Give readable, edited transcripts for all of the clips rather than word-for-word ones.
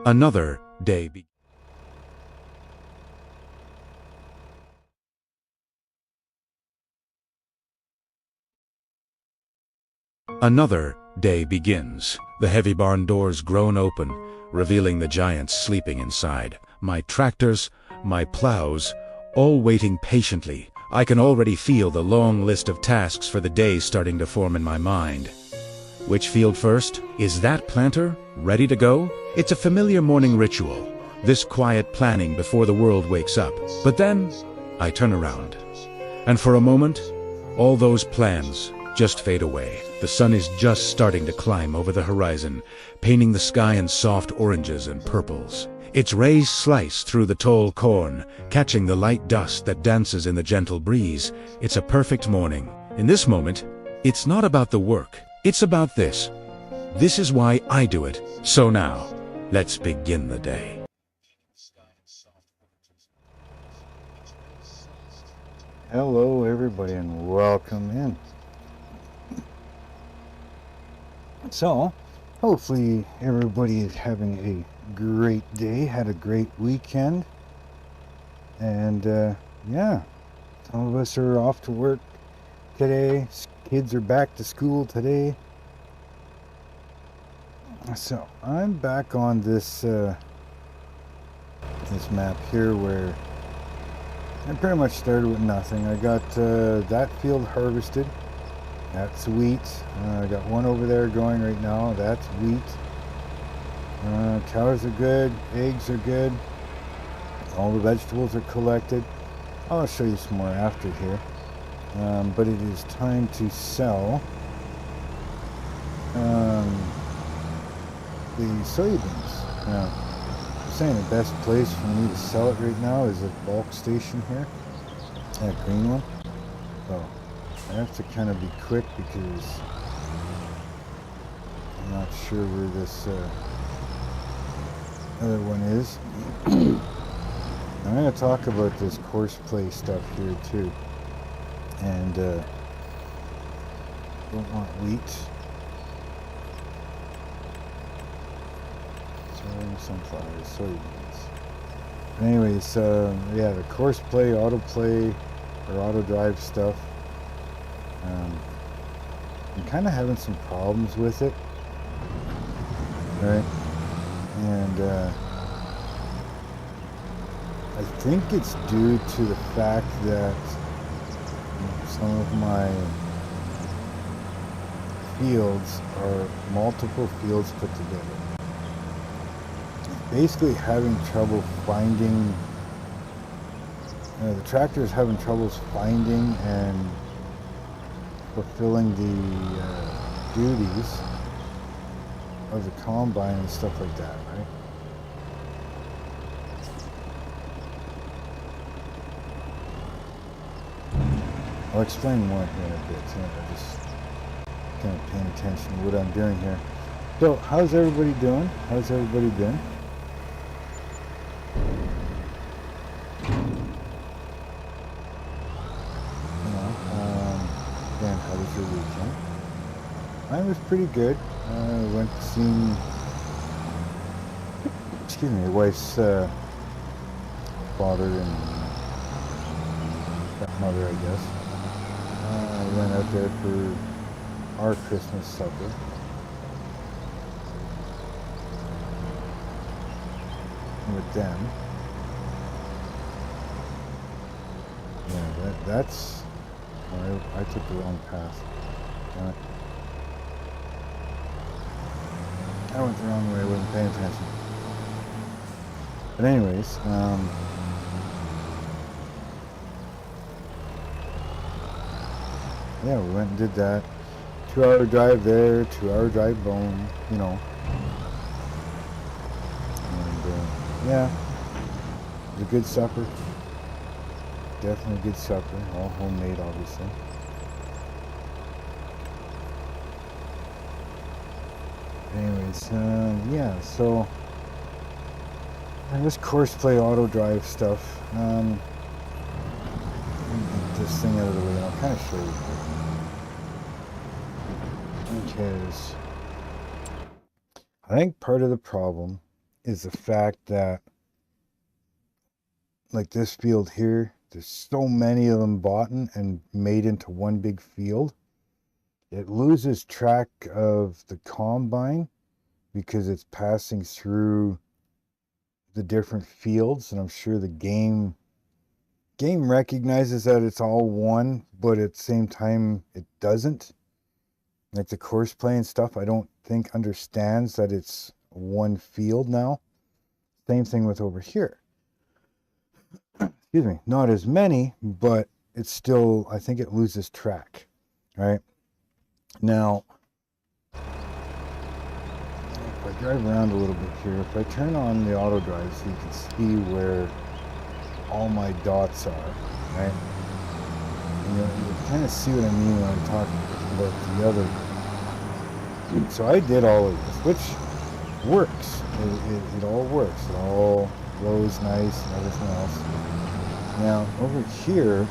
Another day be- Another day begins. The heavy barn doors groan open, revealing the giants sleeping inside. My tractors, my plows, all waiting patiently. I can already feel the long list of tasks for the day starting to form in my mind. Which field first? Is that planter ready to go? It's a familiar morning ritual, this quiet planning before the world wakes up. But then, I turn around, and for a moment, all those plans just fade away. The sun is just starting to climb over the horizon, painting the sky in soft oranges and purples. Its rays slice through the tall corn, catching the light dust that dances in the gentle breeze. It's a perfect morning. In this moment, it's not about the work. It's about this. This is why I do it. So now, let's begin the day. Hello everybody and welcome in. So, hopefully everybody is having a great day, had a great weekend. And yeah, some of us are off to work today. Kids are back to school today. So, I'm back on this this map here where I pretty much started with nothing. I got that field harvested. That's wheat. I got one over there going right now. That's wheat. Cows are good. Eggs are good. All the vegetables are collected. I'll show you some more after here. But it is time to sell the soybeans. Now, I'm saying the best place for me to sell it right now is a bulk station here. That green one. So I have to kind of be quick because I'm not sure where this other one is. I'm going to talk about this course play stuff here too. And don't want wheat. Sunflowers, soybeans. Anyways, yeah, the course play, auto play, or auto drive stuff. I'm kind of having some problems with it, right? And I think it's due to the fact that some of my fields are multiple fields put together. Basically having trouble finding, the tractor is having troubles finding and fulfilling the duties of the combine and stuff like that, right? I'll explain more here in a bit. I'm just kind of paying attention to what I'm doing here. So, how's everybody doing? How's everybody been? Again, how was your weekend? Mine was pretty good. Went to see, excuse me, wife's father and stepmother, I guess. I went out there for our Christmas supper. With them. Yeah, that's... I took the wrong path. I went the wrong way, I wasn't paying attention. But anyways, yeah, we went and did that. 2-hour drive there, 2-hour drive home, you know. And yeah, it was a good supper. Definitely a good supper, all homemade obviously. Anyways, yeah, so this course play auto drive stuff. Let me get this thing out of the way and I'll kind of show you. Because I think part of the problem is the fact that, like this field here, there's so many of them bought and made into one big field. It loses track of the combine because it's passing through the different fields, and I'm sure the game recognizes that it's all one, but at the same time it doesn't. Like the course play and stuff, I don't think understands that it's one field now. Same thing with over here. Excuse me, not as many, but it's still, I think it loses track, right? Now, if I drive around a little bit here, if I turn on the auto drive so you can see where all my dots are, right? And you kind of see what I mean when I'm talking about the other. So I did all of this, which works. It all works. It all flows nice and everything else. Now, over here,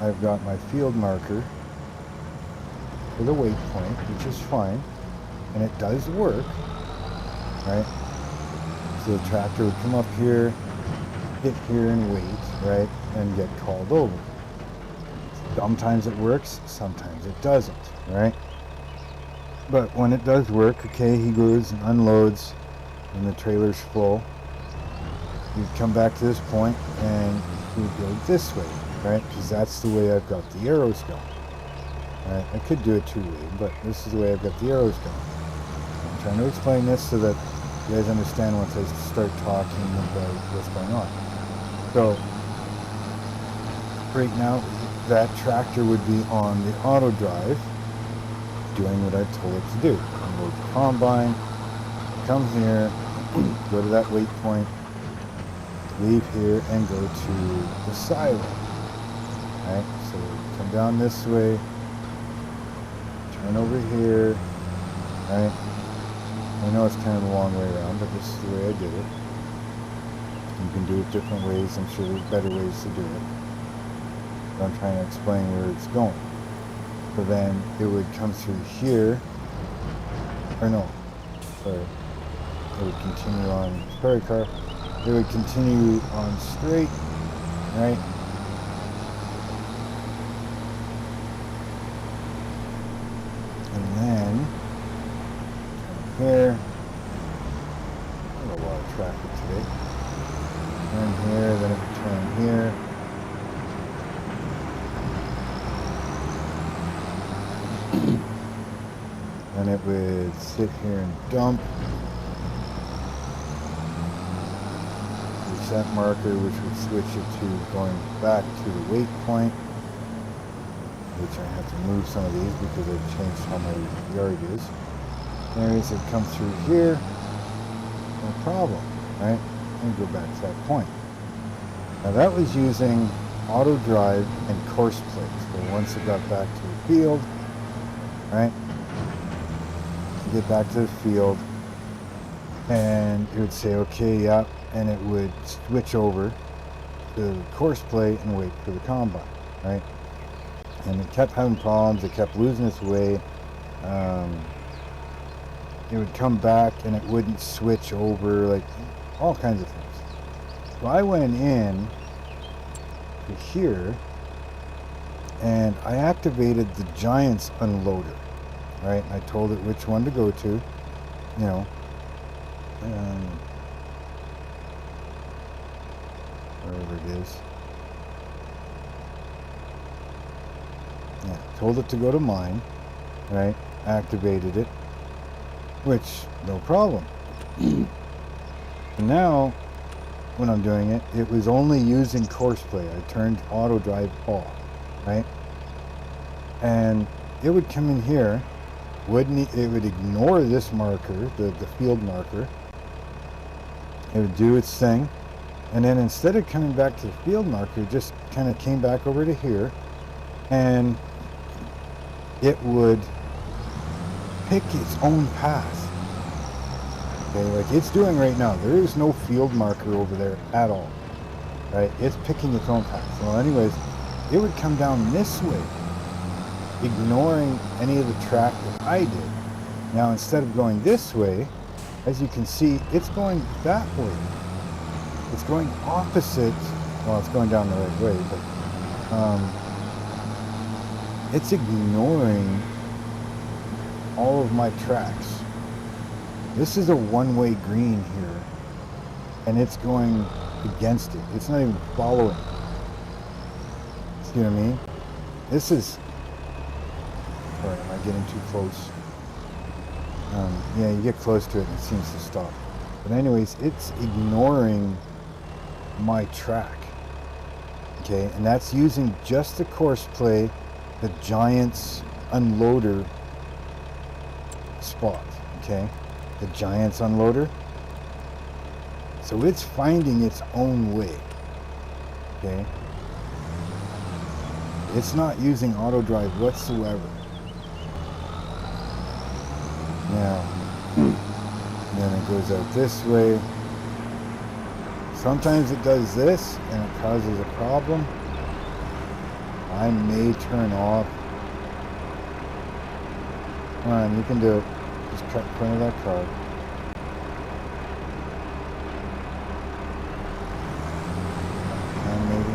I've got my field marker for the waypoint, which is fine, and it does work, right? So the tractor would come up here, hit here and wait, right, and get called over. Sometimes it works, sometimes it doesn't, right? But when it does work, okay, he goes and unloads, and the trailer's full. You come back to this point, and you go this way, right? Because that's the way I've got the arrows going. Right? I could do it two-way, but this is the way I've got the arrows going. I'm trying to explain this so that you guys understand once I start talking about what's going on. So, right now, that tractor would be on the auto drive, doing what I told it to do. Unload the combine, come here, go to that waypoint, leave here, and go to the silo. Right? So come down this way, turn over here, right? I know it's kind of a long way around, but this is the way I did it. You can do it different ways. I'm sure there's better ways to do it. But I'm trying to explain where it's going. So then it would come through here, or no, sorry, it would continue on, sorry car, it would continue on straight, right? And then, here, a lot of traffic today, turn here, then it would turn here. And it would sit here and dump. Reset marker, which would switch it to going back to the waypoint, which I have to move some of these because I've changed how my yard is. Areas that come through here, no problem, right? And go back to that point. Now that was using auto drive and course plates. So once it got back to the field, right? Get back to the field, and it would say okay, yeah, and it would switch over to the course plate and wait for the combine, right? And it kept having problems, it kept losing its way. It would come back and it wouldn't switch over, like all kinds of things. So I went in to here and I activated the Giants unloader. Right, I told it which one to go to, you know, wherever it is. Yeah, told it to go to mine, right, activated it, which, no problem. And now, when I'm doing it, it was only using course play. I turned auto drive off, right, and it would come in here. It would ignore this marker, the field marker. It would do its thing, and then instead of coming back to the field marker, it just kind of came back over to here, and it would pick its own path. Okay, like it's doing right now. There is no field marker over there at all, right? It's picking its own path. So anyways, it would come down this way, ignoring any of the track that I did. Now instead of going this way, as you can see, it's going that way. It's going opposite. Well, it's going down the right way, but it's ignoring all of my tracks. This is a one-way green here, and it's going against it. It's not even following. See what I mean? This is... Sorry, am I getting too close? Yeah, you get close to it and it seems to stop. But anyways, it's ignoring my track. Okay, and that's using just the course play, the Giants unloader spot. Okay, the Giants unloader. So it's finding its own way. Okay, it's not using auto drive whatsoever. Now, then it goes out this way. Sometimes it does this and it causes a problem. I may turn off. Come on, you can do it. Just cut in front of that car. And maybe.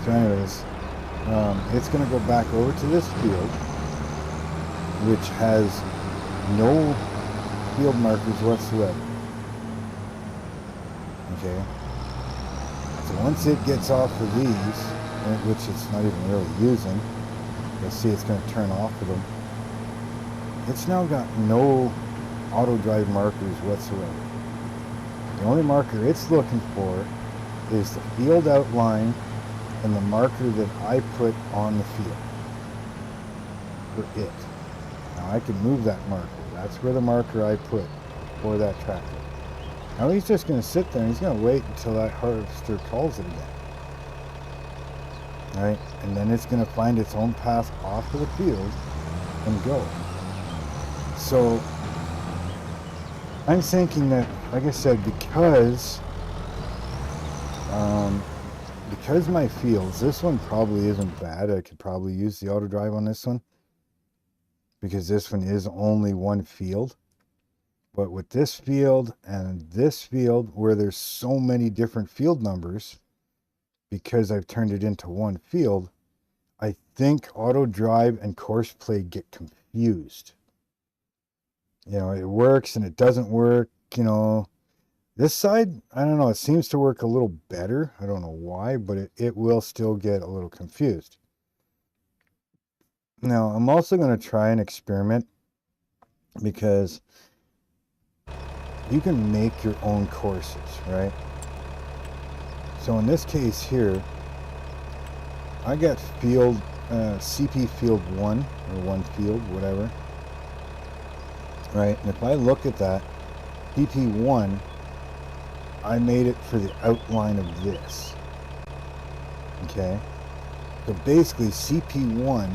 So anyways, it's going to go back over to this field, which has no field markers whatsoever. Okay, so once it gets off of these, which it's not even really using, you'll see it's going to turn off of them. It's now got no auto drive markers whatsoever. The only marker it's looking for is the field outline and the marker that I put on the field for it. Now I can move that marker. That's where the marker I put for that tractor. Now he's just going to sit there and he's going to wait until that harvester calls it again. Alright, and then it's going to find its own path off of the field and go. So I'm thinking that, like I said, because my fields, this one probably isn't bad. I could probably use the auto drive on this one because this one is only one field. But with this field and this field, where there's so many different field numbers, because I've turned it into one field, I think auto drive and course play get confused. You know, it works and it doesn't work, you know. This side, I don't know, it seems to work a little better. I don't know why, but it will still get a little confused. Now, I'm also going to try and experiment because you can make your own courses, right? So in this case here, I got field, CP field 1, or one field, whatever. Right, and if I look at that, PP1, I made it for the outline of this. Okay, so basically CP1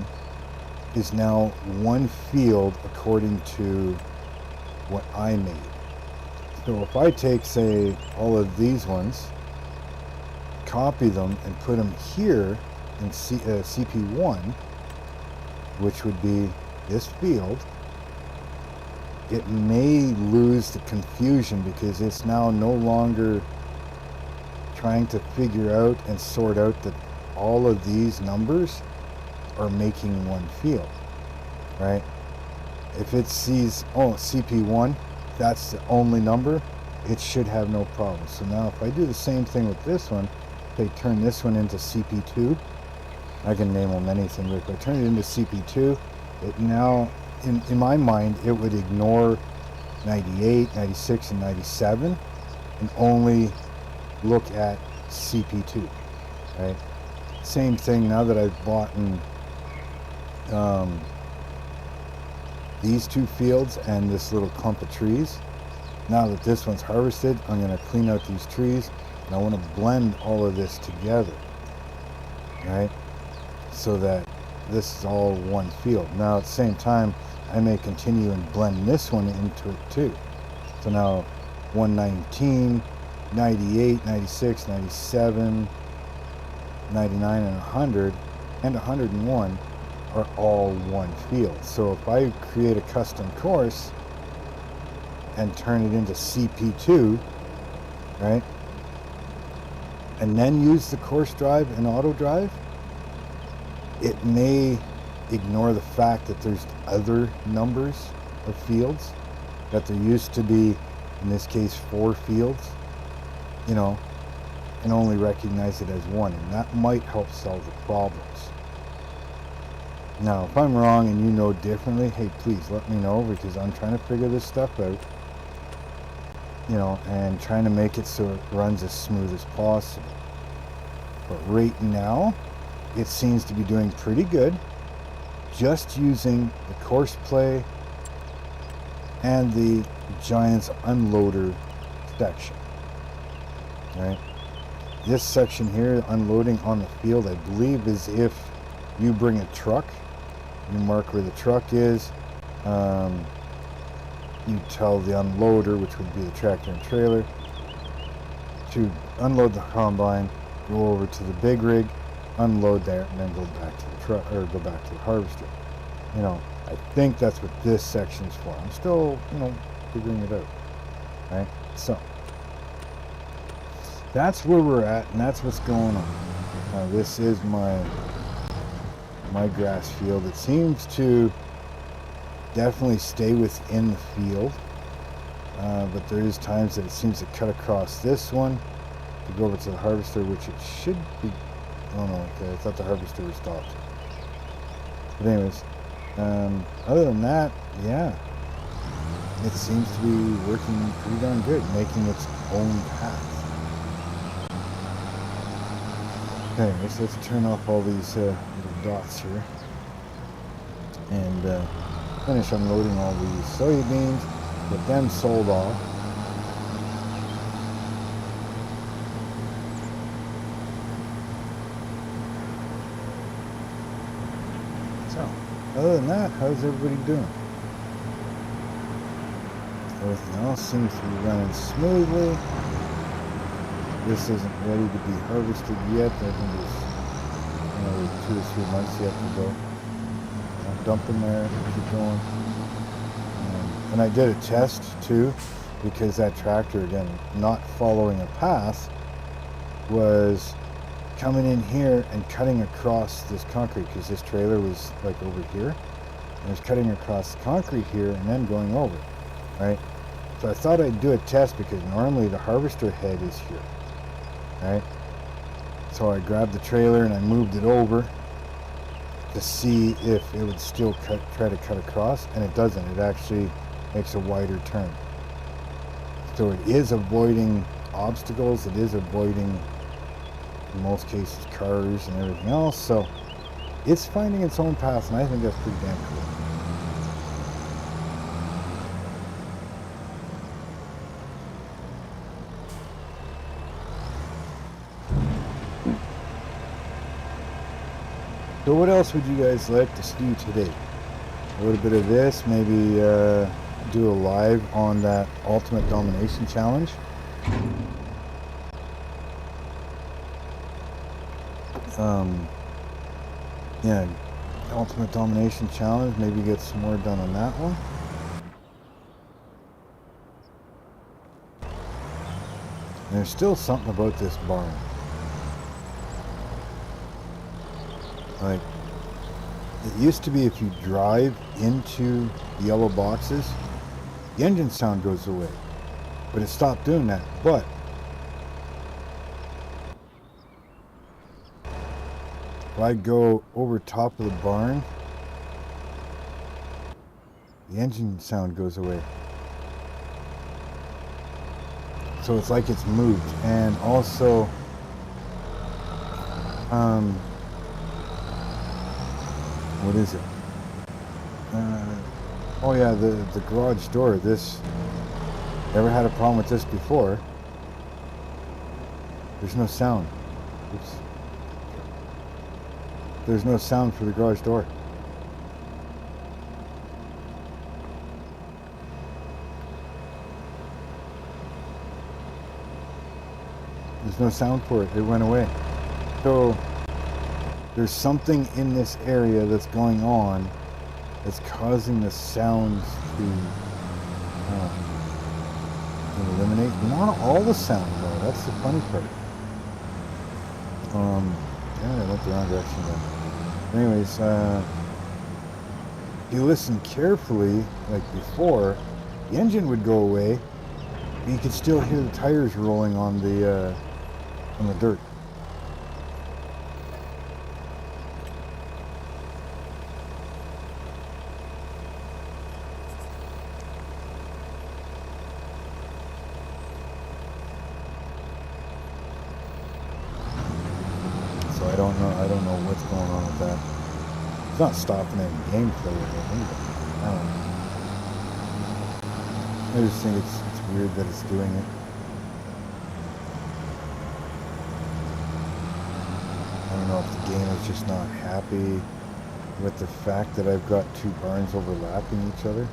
is now one field according to what I made. So if I take, say, all of these ones, copy them and put them here in CP1, which would be this field, it may lose the confusion because it's now no longer trying to figure out and sort out that all of these numbers are making one field, right? If it sees, oh, CP1, that's the only number, it should have no problem. So now if I do the same thing with this one, if I turn this one into CP2, I can name them anything, but if I turn it into CP2, it now, in my mind, it would ignore 98, 96, and 97 and only look at CP2, right? Same thing now that I've bought these two fields and this little clump of trees. Now that this one's harvested, I'm going to clean out these trees and I want to blend all of this together, right? So that this is all one field. Now at the same time, I may continue and blend this one into it too. So now 119, 98, 96, 97, 99, and 100, and 101 are all one field. So if I create a custom course and turn it into CP2, right, and then use the course drive and auto drive, it may ignore the fact that there's other numbers of fields, that there used to be, in this case, 4 fields, you know, and only recognize it as one, and that might help solve the problems. Now, if I'm wrong and you know differently, hey, please let me know, because I'm trying to figure this stuff out, you know, and trying to make it so it runs as smooth as possible. But right now, it seems to be doing pretty good, just using the course play and the Giants unloader section, right? This section here, unloading on the field, I believe is if you bring a truck, you mark where the truck is, you tell the unloader, which would be the tractor and trailer, to unload the combine, go over to the big rig, unload there, and then go back to the truck, or go back to the harvester. You know, I think that's what this section is for. I'm still, you know, figuring it out, right? So that's where we're at, and that's what's going on. Now, this is my grass field. It seems to definitely stay within the field, but there is times that it seems to cut across this one to go over to the harvester, which it should be. Oh no, okay, I thought the harvester was stopped. But anyways, other than that, yeah, it seems to be working pretty darn good, making its own path. Okay, so let's turn off all these little dots here and finish unloading all these soybeans, get them sold off. So, other than that, how's everybody doing? Everything else seems to be running smoothly. This isn't ready to be harvested yet. I think there's another 2 or 3 months yet to go. I'll dump in there, keep going. And I did a test too, because that tractor, again, not following a path, was coming in here and cutting across this concrete, because this trailer was like over here, and it was cutting across the concrete here and then going over, right? So I thought I'd do a test, because normally the harvester head is here, right? So I grabbed the trailer and I moved it over to see if it would still try to cut across, and it doesn't. It actually makes a wider turn. So it is avoiding obstacles, it is avoiding, in most cases, cars and everything else, so it's finding its own path, and I think that's pretty damn cool. So what else would you guys like to see today? A little bit of this, maybe do a live on that Ultimate Domination Challenge. Yeah, Ultimate Domination Challenge, maybe get some more done on that one. And there's still something about this barn. Like, it used to be if you drive into the yellow boxes, the engine sound goes away. But it stopped doing that. But if I go over top of the barn, the engine sound goes away. So it's like it's moved. And also, what is it? Oh yeah, the garage door. This, never had a problem with this before. There's no sound. Oops. There's no sound for the garage door. There's no sound for it. It went away. So there's something in this area that's going on that's causing the sounds to eliminate. Not all the sound though, that's the funny part. Yeah, I went the wrong direction though. Anyways, if you listen carefully, like before, the engine would go away, but you could still hear the tires rolling on the dirt. So I don't know what's going on with that. It's not stopping any gameplay with it either. I don't know. I just think it's weird that it's doing it. I don't know if the game is just not happy with the fact that I've got two barns overlapping each other.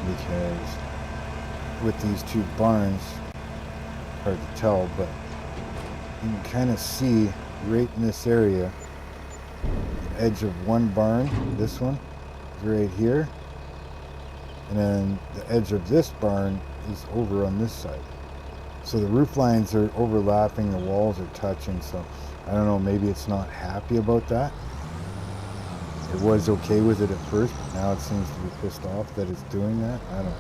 Because with these two barns, hard to tell, but you can kind of see right in this area, the edge of one barn, this one, is right here, and then the edge of this barn is over on this side. So the roof lines are overlapping, the walls are touching, so I don't know, maybe it's not happy about that. It was okay with it at first, but now it seems to be pissed off that it's doing that. I don't know.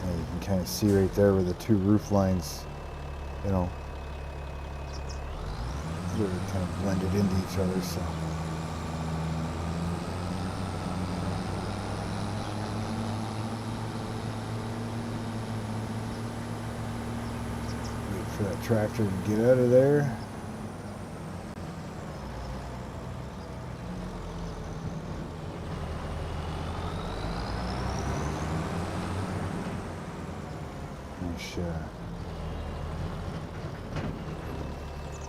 And you can kind of see right there where the two roof lines, you know, really kind of blended into each other, so. Wait for that tractor to get out of there.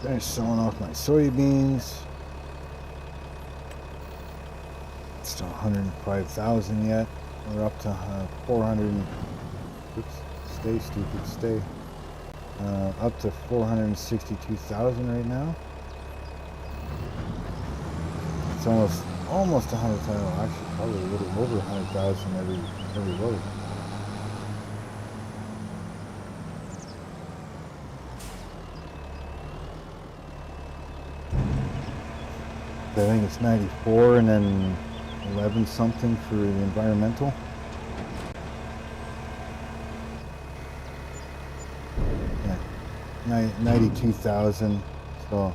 Finished selling off my soybeans. It's still 105,000 yet. We're up to 400. Oops, stay stupid, stay. Up to 462,000 right now. It's almost 100,000. Actually, probably a little over 100,000 every load. I think it's 94 and then 11 something for the environmental. Yeah, 92,000. So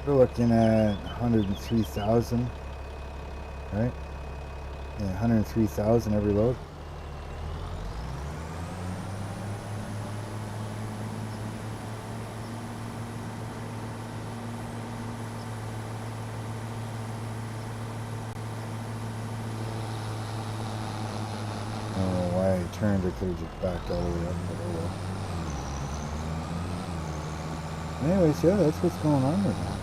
we're looking at 103,000, right? Yeah, 103,000 every load. Turned, or could have just backed all the way up, but oh well. Anyways, yeah, that's what's going on right now.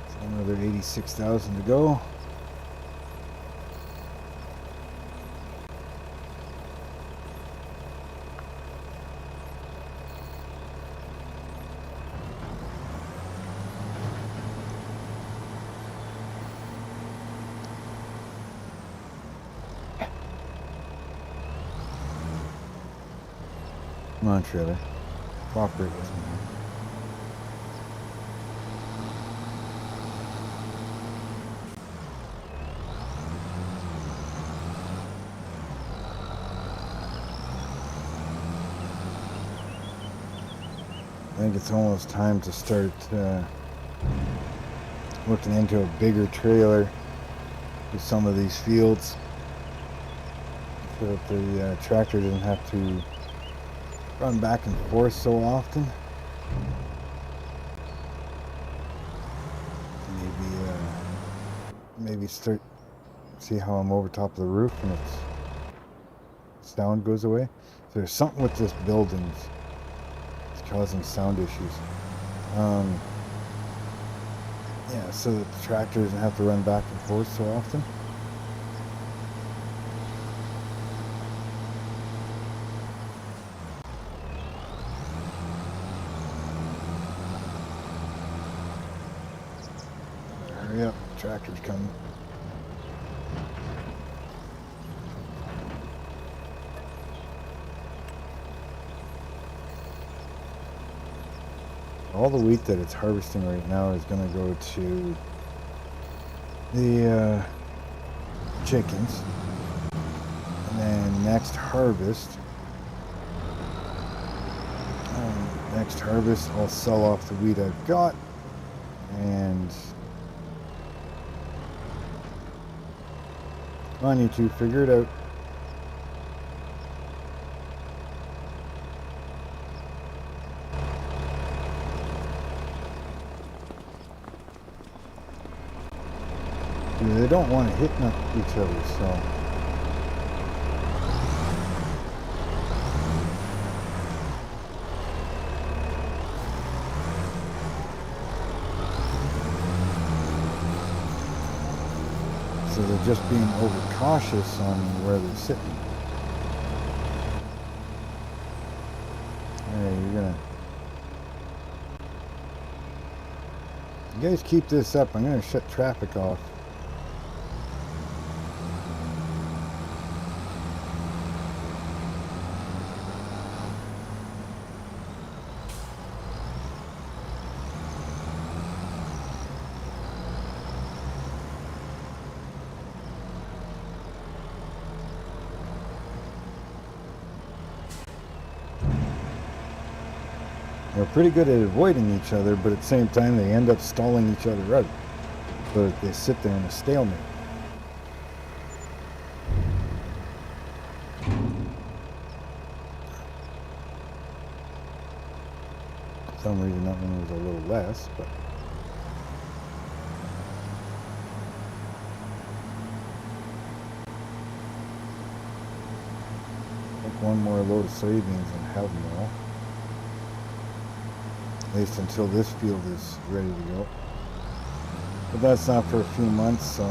So another 86,000 to go. Come on, trailer. Cooperate with me. I think it's almost time to start looking into a bigger trailer for some of these fields, so that the tractor doesn't have to run back and forth so often. Maybe start, see how I'm over top of the roof and its sound goes away. So there's something with this building that's causing sound issues. Yeah, so that the tractor doesn't have to run back and forth so often. Hurry up, tractor's coming. All the wheat that it's harvesting right now is going to go to the chickens. And then next harvest, I'll sell off the wheat I've got, and come on, you two, figure it out. They don't want to hit each other, so. So they're just being overcautious on where they're sitting. Hey, you guys keep this up, I'm gonna shut traffic off. They're pretty good at avoiding each other, but at the same time they end up stalling each other out. So they sit there in a stalemate. For some reason that one was a little less, but I think one more load of soybeans and have them all. At least until this field is ready to go. But that's not for a few months, so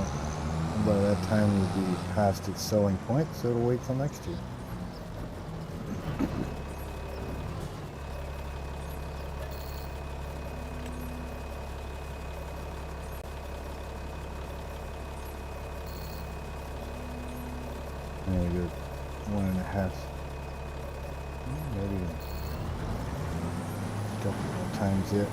by that time we'll be past its selling point, so it'll wait till next year. Maybe 1.5, maybe a couple more times yet.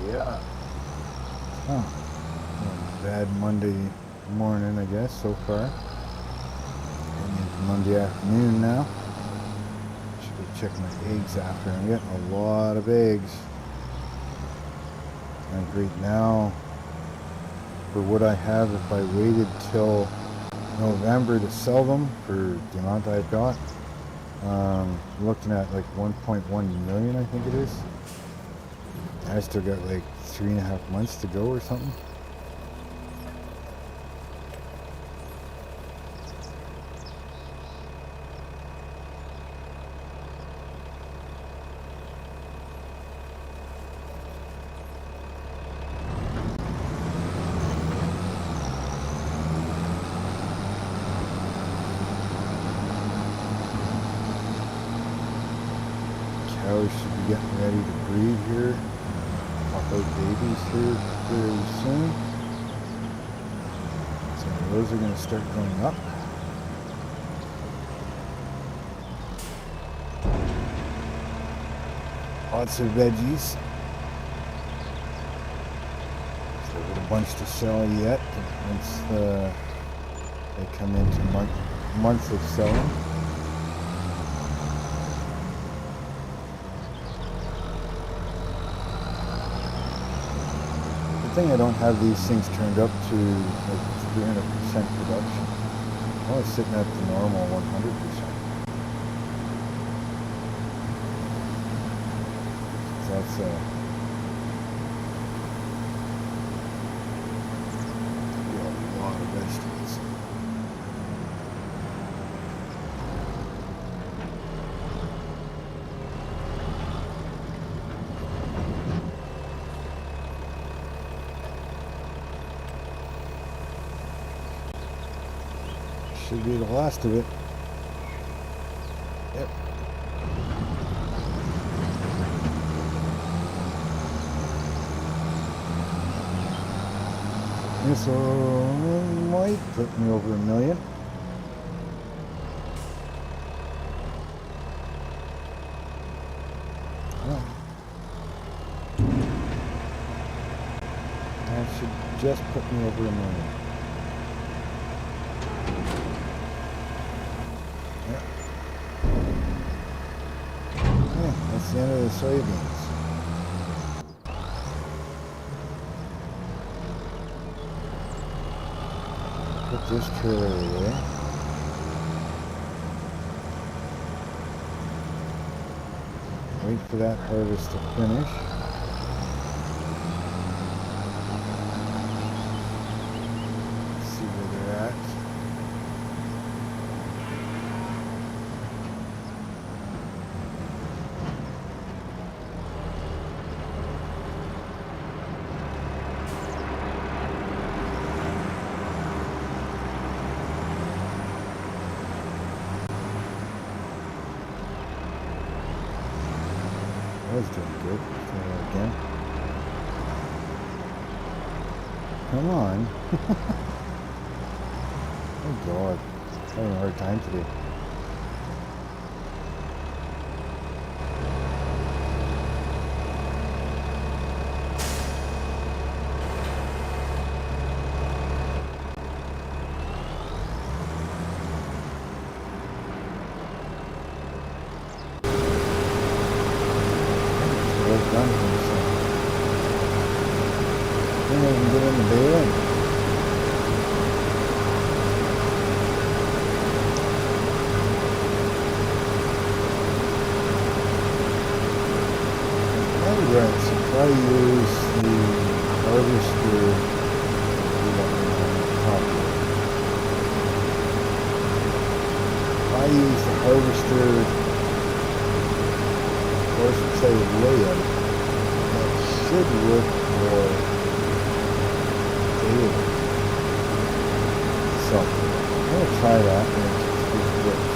Yeah. Oh, bad Monday morning, I guess, so far. And it's Monday afternoon now. Should go check my eggs after. I'm getting a lot of eggs. Like right now, for what I have, if I waited till November to sell them for the amount I've got, looking at like 1.1 million, I think it is. I still got like 3.5 months to go or something. Cows should be getting ready to breed here. Pop out babies here very soon. So those are going to start going up. Lots of veggies. bunch to sell yet. Once they come into month of selling. Good thing I don't have these things turned up to like 300% production. I'm only sitting at the normal 100%. So that's a lot of vegetables. Should be the last of it. Yep. This one might put me over 1 million. Oh. That should just put me over 1 million. That's the end of the soybeans. Put this trailer away. Wait for that harvest to finish. See where they're at. I was doing good. Try that again. Come on. Oh God. I'm having a hard time today. Done for this thing. Then I can get in the bale. Alright, so try to use the harvester. If I use the harvester, or I should say layout, should work for daily. So I'm going to try that and see if it works.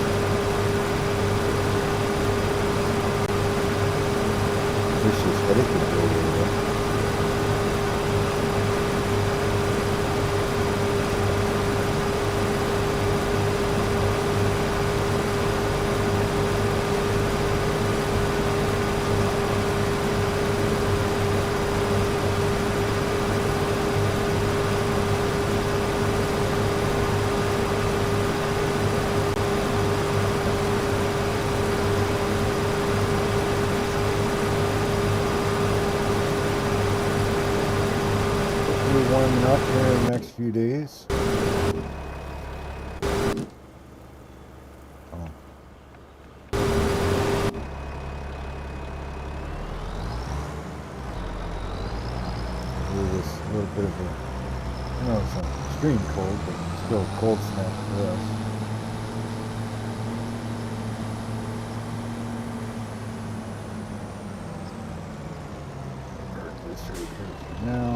Wish this headache would go away. Warming up here in the next few days. Oh. This little bit of a, I know it's not extreme cold, but still a cold snap for us. This right here now.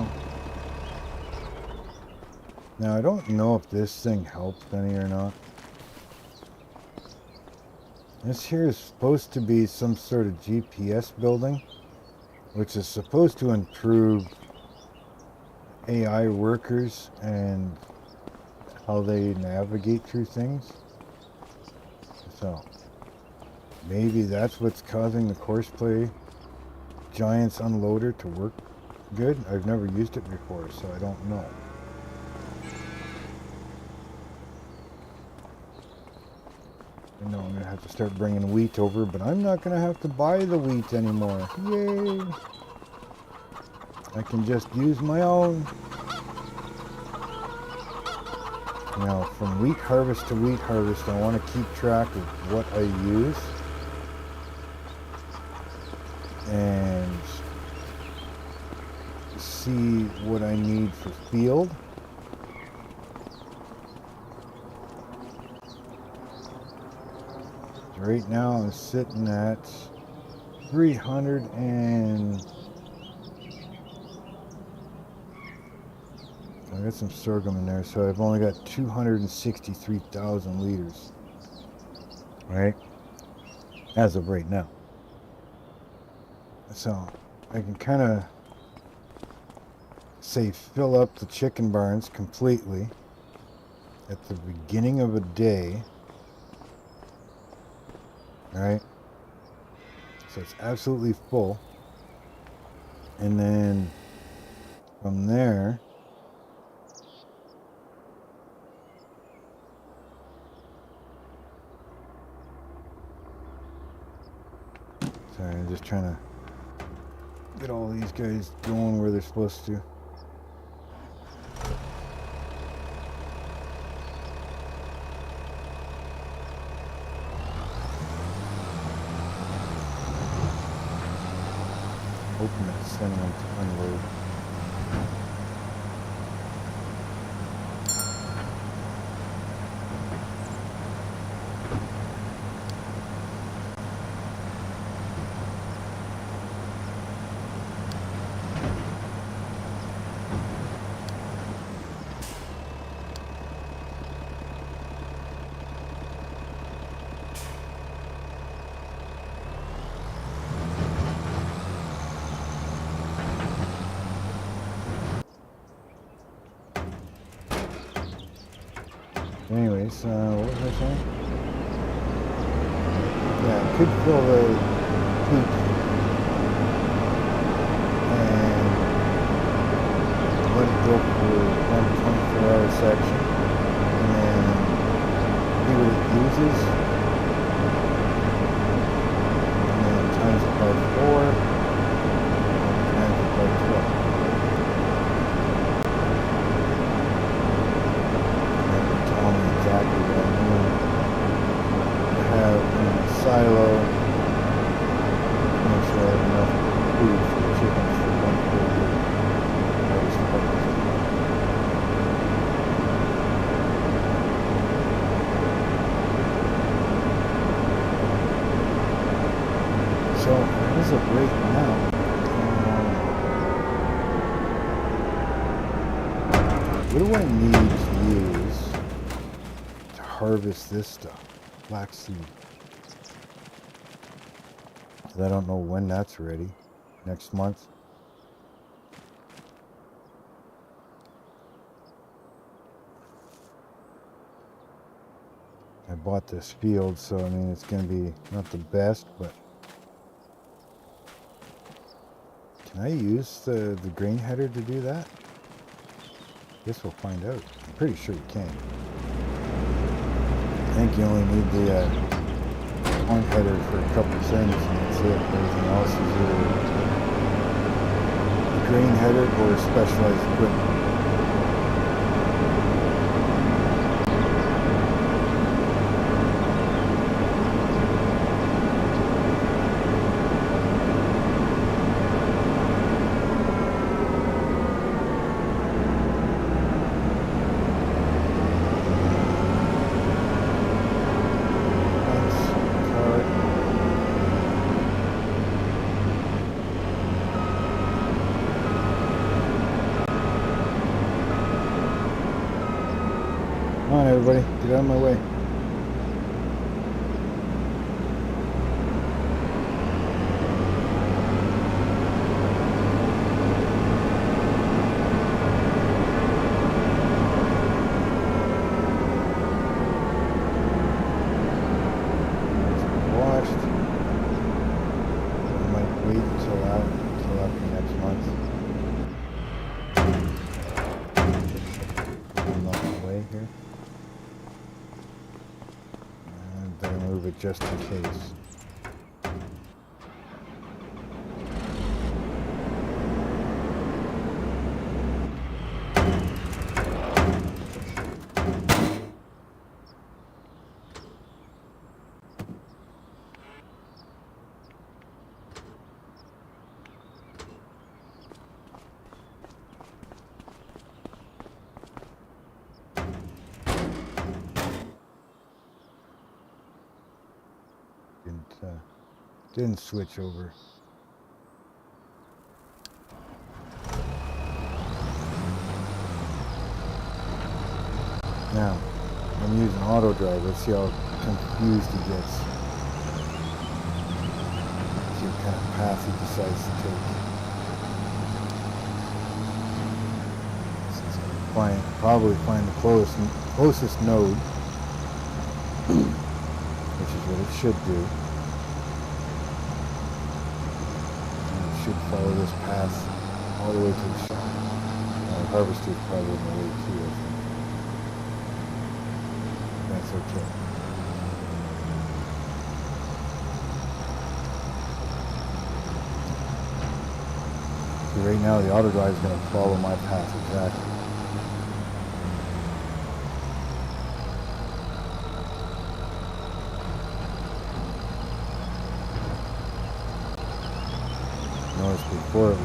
Now, I don't know if this thing helped any or not. This here is supposed to be some sort of GPS building, which is supposed to improve AI workers and how they navigate through things. So, maybe that's what's causing the Courseplay Giants unloader to work good? I've never used it before, so I don't know. I know I'm going to have to start bringing wheat over, but I'm not going to have to buy the wheat anymore. Yay! I can just use my own. Now, from wheat harvest to wheat harvest, I want to keep track of what I use and see what I need for field. Right now I'm sitting at 300 and I got some sorghum in there, so I've only got 263,000 liters, right, as of right now. So I can kind of say fill up the chicken barns completely at the beginning of a day, right? So it's absolutely full, and then from there sorry, I'm just trying to get all these guys going where they're supposed to. Hoping it's sending them to unload. Anyways, what was I saying? Yeah, I could fill the peak and let it go for one 24-hour section and then see what it uses and then times it by 4 and times it by 12. Exactly what I need to have in my silo to make sure I have enough food for the chickens for one full year. So as of right now, what do I need to use to harvest this stuff? Flaxseed. I don't know when that's ready. Next month. I bought this field, so I mean it's going to be not the best, but can I use the grain header to do that? Guess we'll find out. I'm pretty sure you can. I think you only need the corn header for a couple of things, and that's it. Everything else is either a grain header or specialized equipment. Come on, everybody, get out of my way. Washed. I might wait until after next month. Better move it just in case. Didn't switch over. Now, I'm using auto drive. Let's see how confused he gets. See what kind of path he decides to take. He's going to probably find the closest node, which is what it should do. Should follow this path all the way to the shop. The harvester is probably in the way too, I think. That's okay. See, right now the auto drive is going to follow my path exactly. Notice before it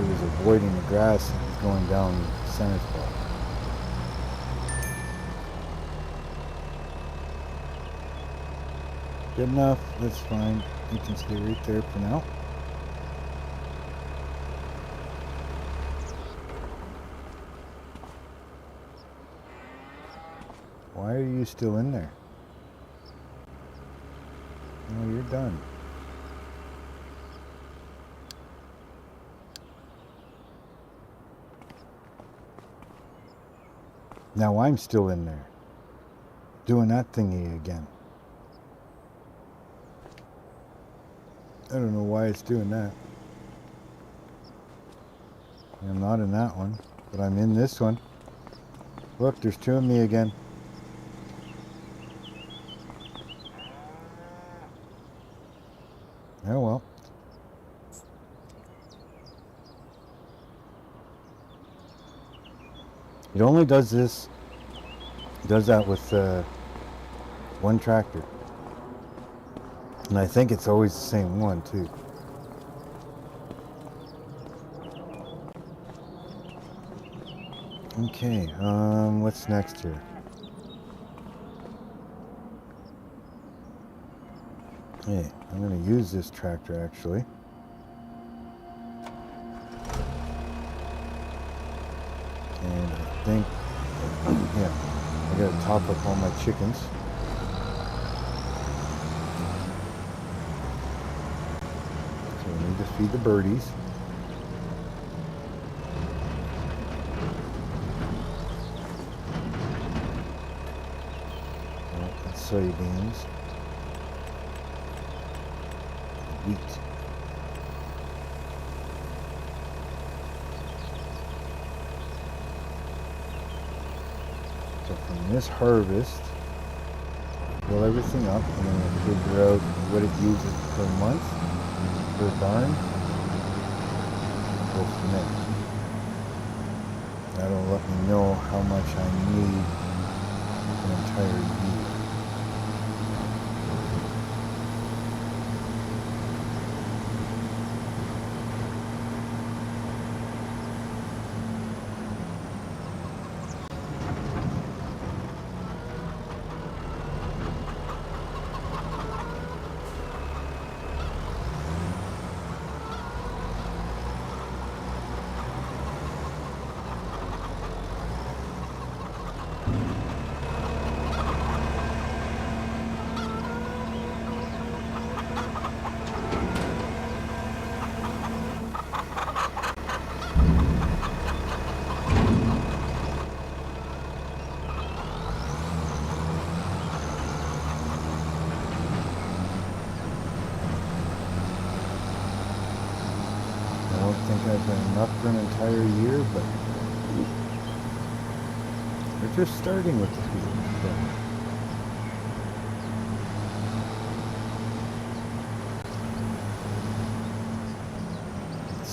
was avoiding the grass and it was going down the center spot. Good enough, that's fine. You can stay right there for now. Why are you still in there? No, you're done. Now I'm still in there, doing that thingy again. I don't know why it's doing that. I'm not in that one, but I'm in this one. Look, there's two of me again. Oh well. It only does this, does that with one tractor. And I think it's always the same one too. Okay, what's next here? Hey, I'm going to use this tractor actually. And I think, yeah, I gotta top up all my chickens. So I need to feed the birdies. Oh, that's soybeans. Wheat. So from this harvest, fill everything up, and then we'll figure out what it uses per month, per barn, and go from there. That'll let me know how much I need for an entire year. I don't think I've been enough for an entire year, but we're just starting with the field.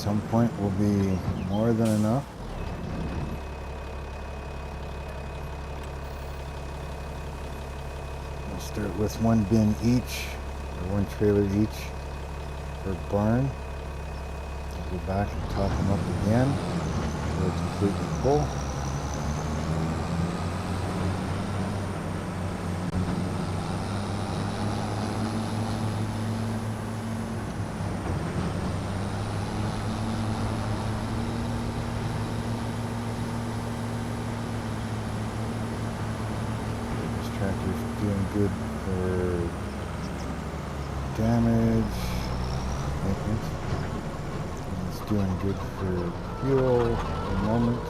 some point will be more than enough. We'll start with one bin each, or one trailer each per barn. I'll go back and top them up again until it's completely full. Tractor's doing good for damage, maintenance. And it's doing good for fuel at the moment.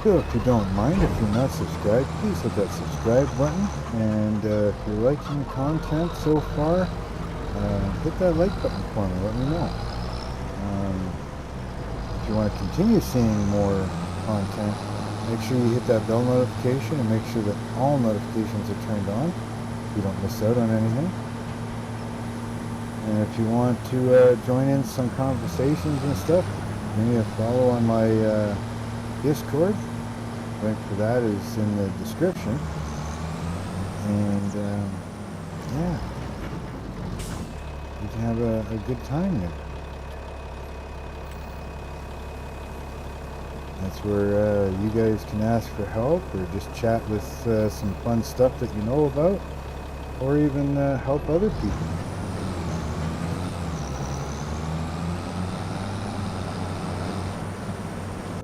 So if you don't mind, if you're not subscribed, please hit that subscribe button. And if you're liking the content so far, hit that like button for me. Let me know. If you want to continue seeing more content, make sure you hit that bell notification and make sure that all notifications are turned on so you don't miss out on anything. And if you want to join in some conversations and stuff, give me a follow on my Discord. Link for that is in the description. And yeah, you can have a good time there. That's where you guys can ask for help or just chat with some fun stuff that you know about, or even help other people.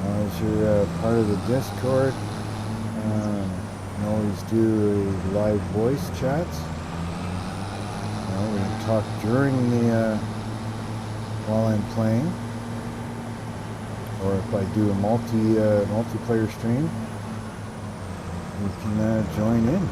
As you're part of the Discord, you can always do live voice chats. We can talk during the while I'm playing, or if I do a multiplayer stream, you can join in.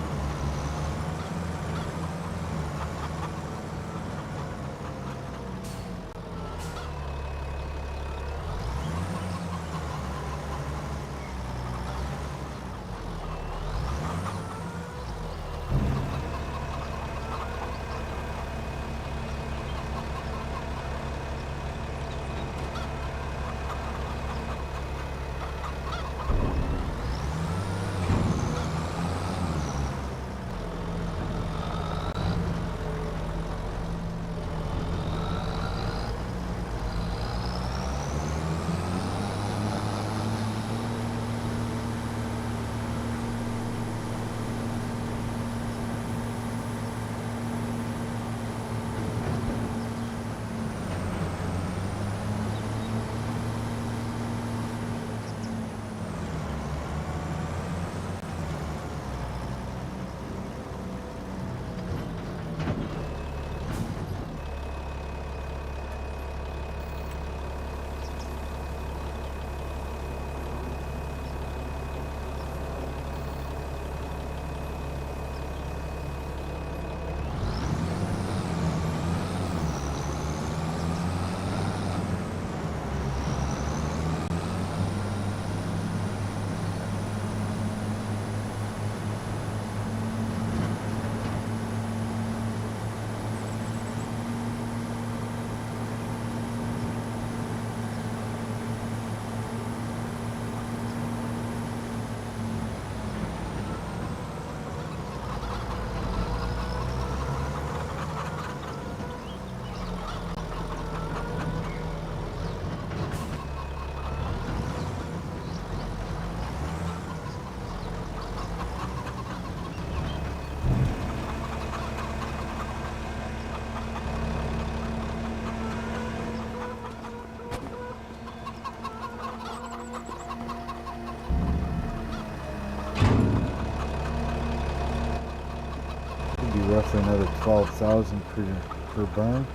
Roughly another 12,000 per barn.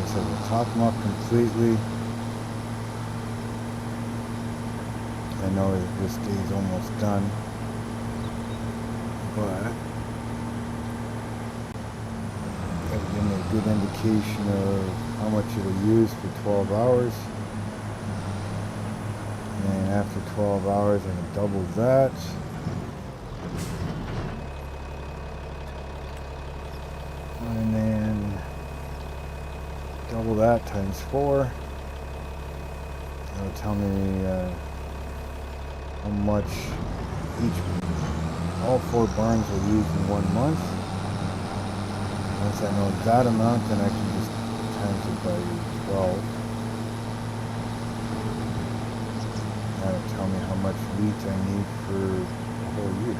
So we'll top them up completely. know that this day's almost done, but that'll give me a good indication of how much it'll use for 12 hours. And after 12 hours, I can double that. And then double that times 4. That'll tell me how much all 4 barns will use in 1 month. Once I know that amount, then I can just times it by 12. That'll tell me how much wheat I need for the whole year.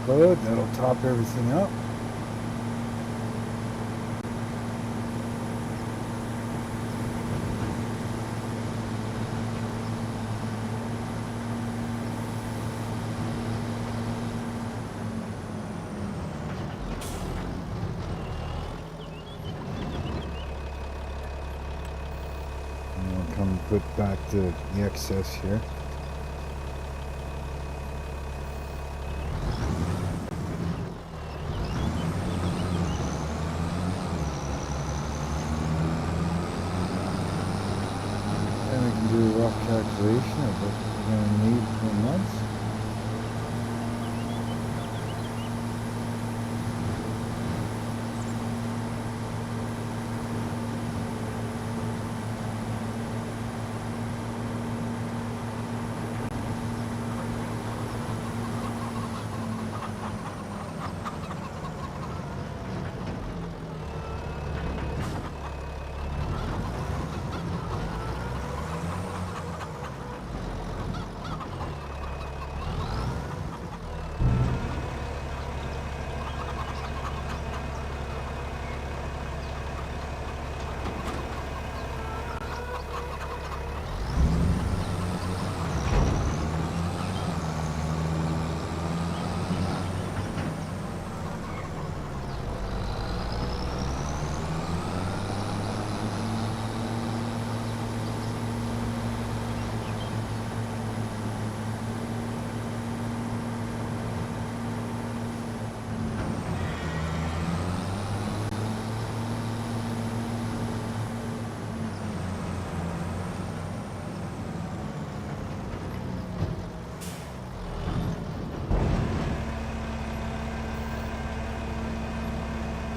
Good, that'll top everything up. And we'll come put back the excess here. do a rough calculation of what we're going to need per month.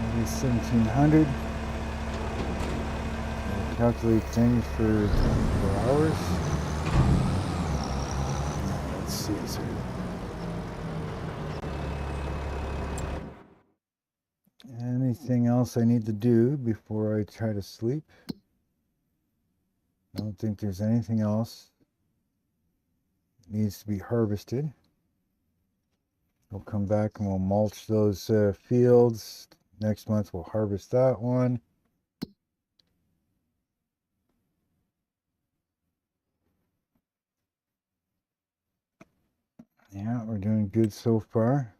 Maybe 1,700. We'll calculate things for 24 hours. Let's see. Is there anything else I need to do before I try to sleep? I don't think there's anything else that needs to be harvested. We'll come back and we'll mulch those fields. Next month we'll harvest that one. Yeah, we're doing good so far.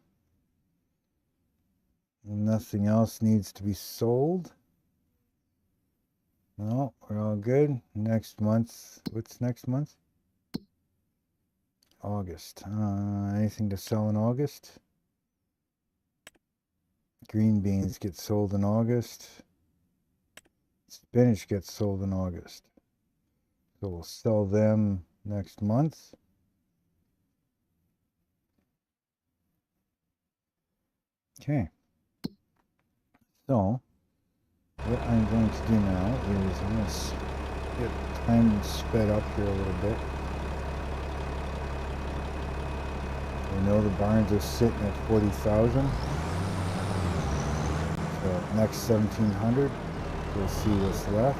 Nothing else needs to be sold. No, we're all good. Next month, what's next month? August. Anything to sell in August? Green beans get sold in August. Spinach gets sold in August. So we'll sell them next month. Okay. So, what I'm going to do now is I'm going to get time sped up here a little bit. We know the barns are sitting at 40,000. So next 1,700, we'll see what's left.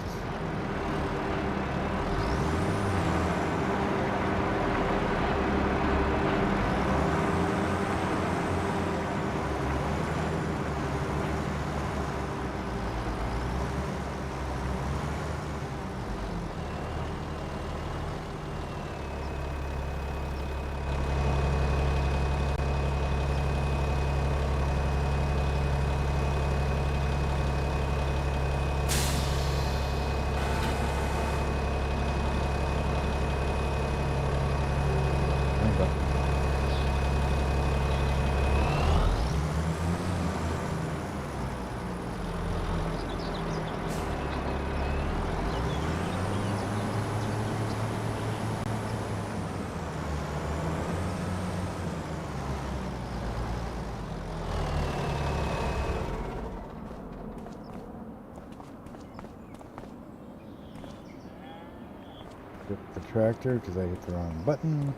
The tractor because I hit the wrong button.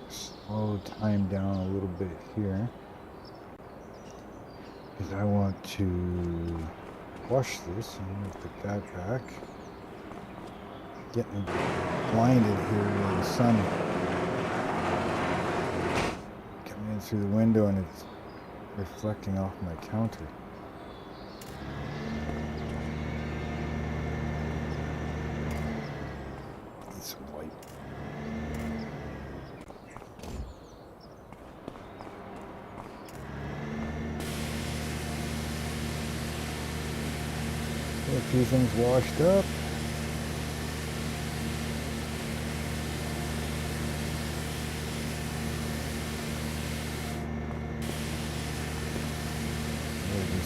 Slow time down a little bit here because I want to wash this. I'm going to put that back. Getting blinded here in the sun coming in through the window and it's reflecting off my counter. A few things washed up.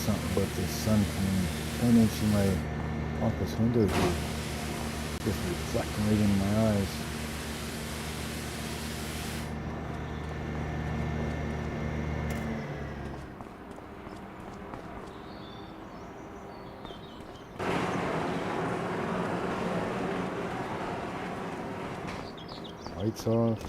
something about this sun coming into my office windows here. Just reflecting right in my eyes. Lights off.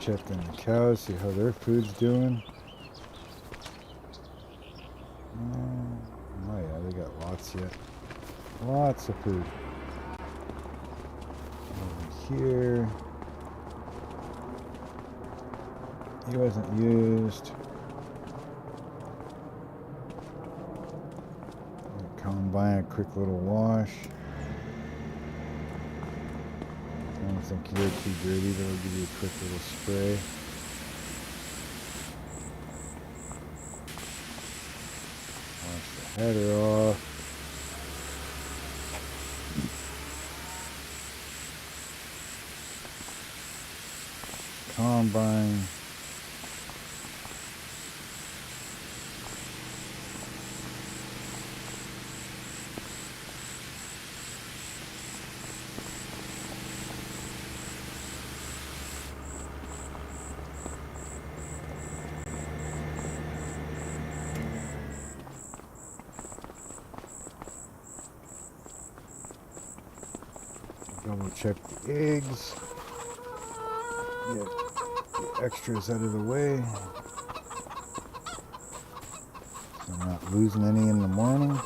Check on the cows, see how their food's doing. Oh yeah, they got lots yet. Lots of food. Over here. He wasn't used. Combine a quick little wash. I don't think you're too dirty, but I'll give you a quick little spray. Wash the header off. Combine. Double check the eggs. Get the extras out of the way. So I'm not losing any in the morning.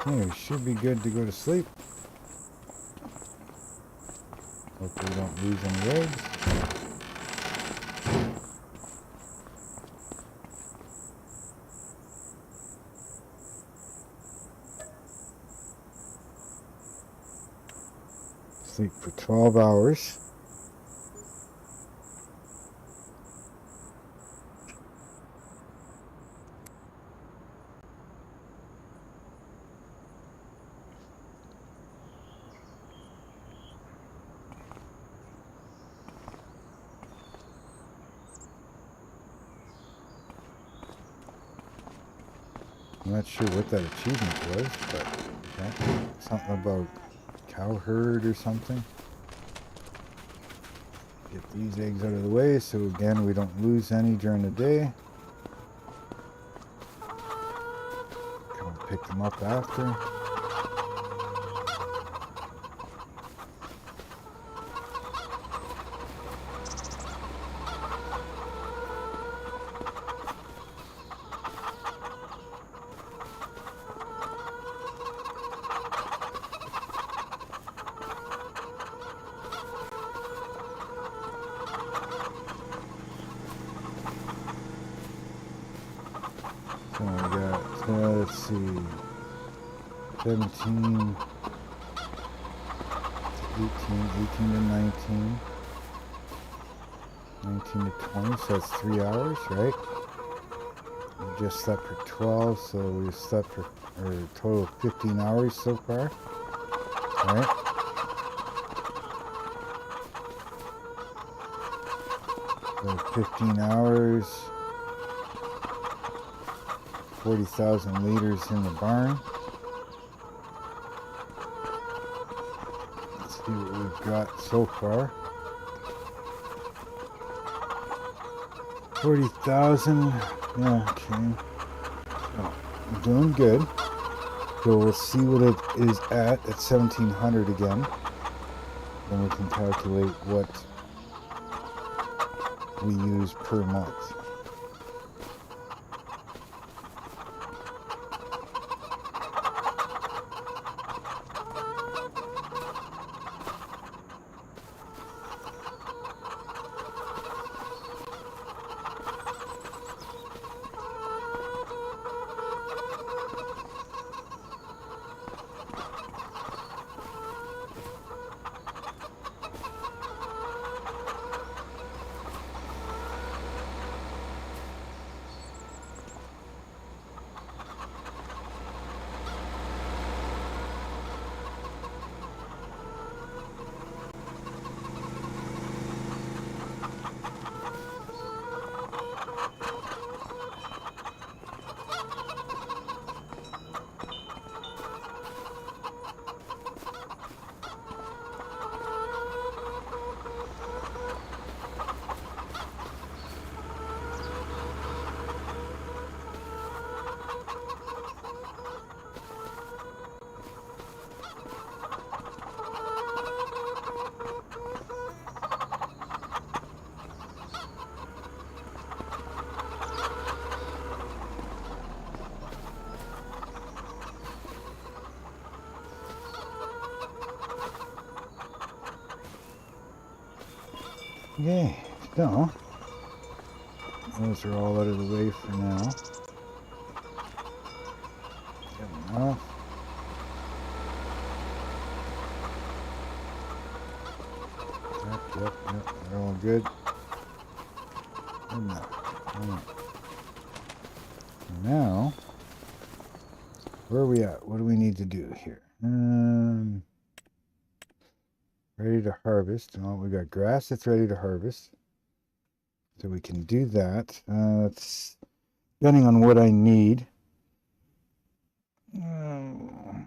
Okay, we should be good to go to sleep. Hopefully we don't lose any eggs. Sleep for 12 hours. I'm not sure what that achievement was, but okay. Something about cow herd or something. Get these eggs out of the way so again we don't lose any during the day. Come and pick them up after. So we got, let's see, 17 to 18, 18 to 19, 19 to 20, so that's 3 hours, right? We just slept for 12, so we slept for a total of 15 hours so far, right? So 15 hours, 40,000 liters in the barn. Let's see what we've got so far. 40,000. Yeah, okay. Oh, I'm doing good. So we'll see what it is at 1,700 again. Then we can calculate what we use per month. Okay, so those are all out of the way for now. Get them off. Yep, they're all good. Good enough. All right. Now, where are we at? What do we need to do here? Ready to harvest. Oh, we got grass that's ready to harvest. So we can do that. It's depending on what I need. And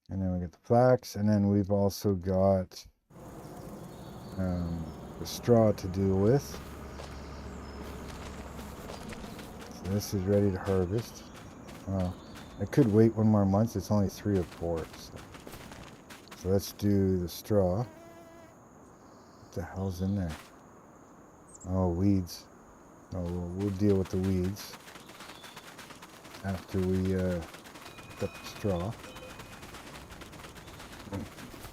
then we get the flax, and then we've also got the straw to deal with. So this is ready to harvest. I could wait one more month. It's only 3 or 4. So let's do the straw. What the hell's in there? Oh, weeds. Oh, we'll deal with the weeds after we get the straw.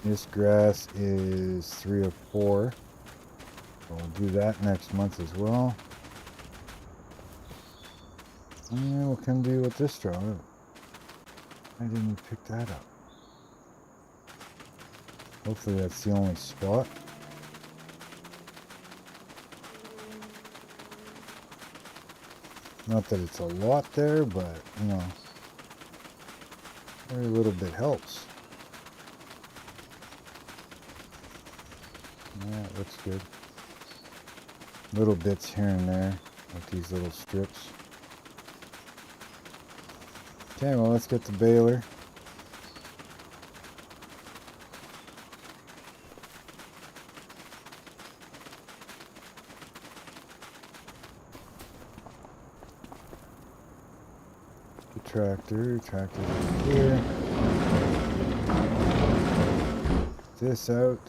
This grass is 3 or 4. So we'll do that next month as well. And we can deal with this straw. I didn't pick that up. Hopefully that's the only spot. Not that it's a lot there, but, you know, every little bit helps. Yeah, it looks good. Little bits here and there, like these little strips. Okay, well, let's get the baler. Tractor's over here. This out.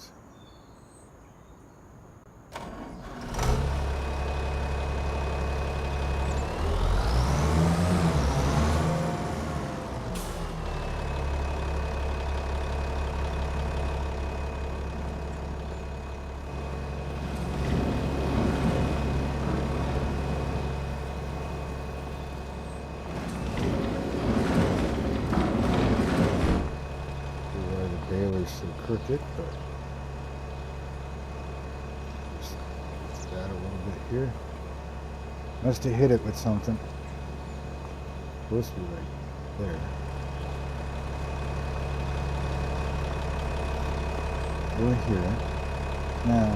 So crooked, but just that a little bit here. Must have hit it with something. Supposed to be right there. Over here. Now,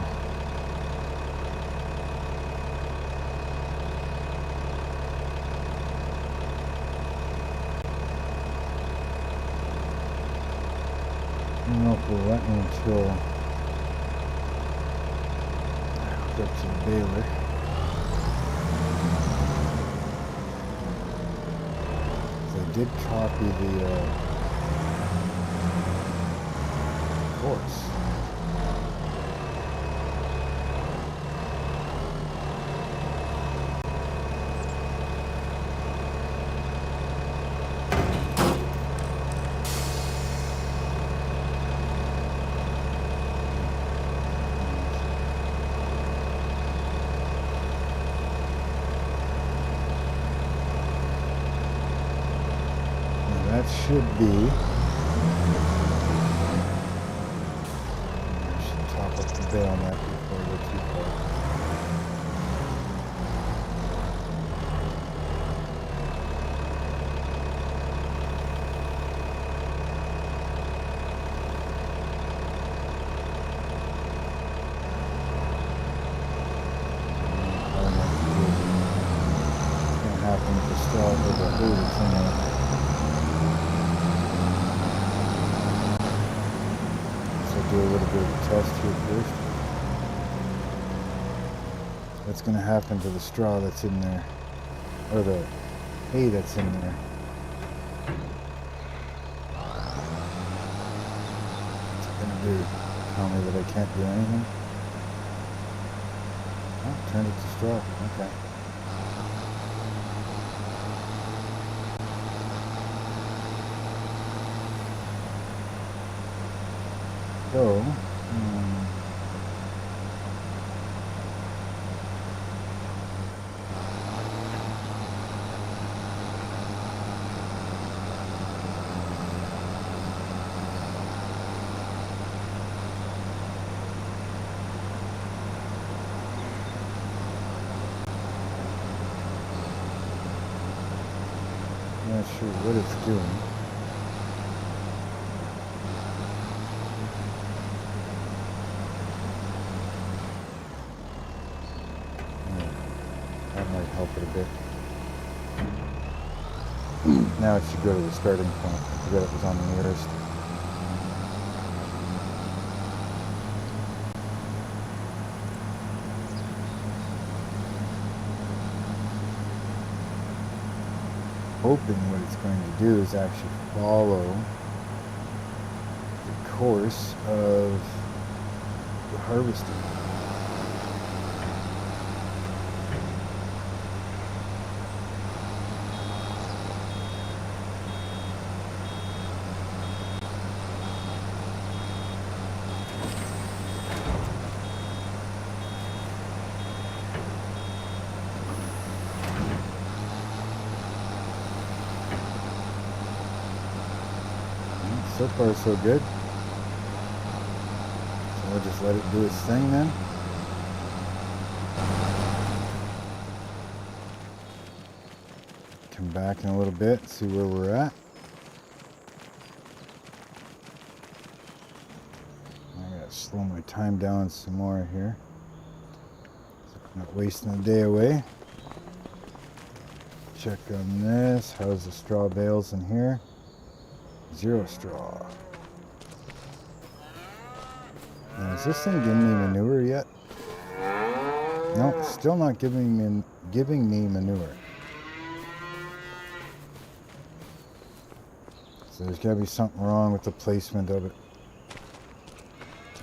don't know if we'll let me until I hook up to the baler. I did copy the course. That should be. I should top up the bail net before I go too far. Can't happen with the straw with the food that's in there. Do a little bit of a test here first. What's going to happen to the straw that's in there, or the hay that's in there? What's it going to do? Tell me that I can't do anything? Oh, turned it to straw. Okay. So, I'm not sure what it's doing. That might help it a bit. Now it should go to the starting point. I forgot it was on the nearest. Hoping what it's going to do is actually follow the course of the harvesting. So far, so good. So we'll just let it do its thing then. Come back in a little bit, see where we're at. I gotta slow my time down some more here. So I'm not wasting the day away. Check on this. How's the straw bales in here? 0 straw. Now, is this thing giving me manure yet? No, still not giving me manure. So there's got to be something wrong with the placement of it.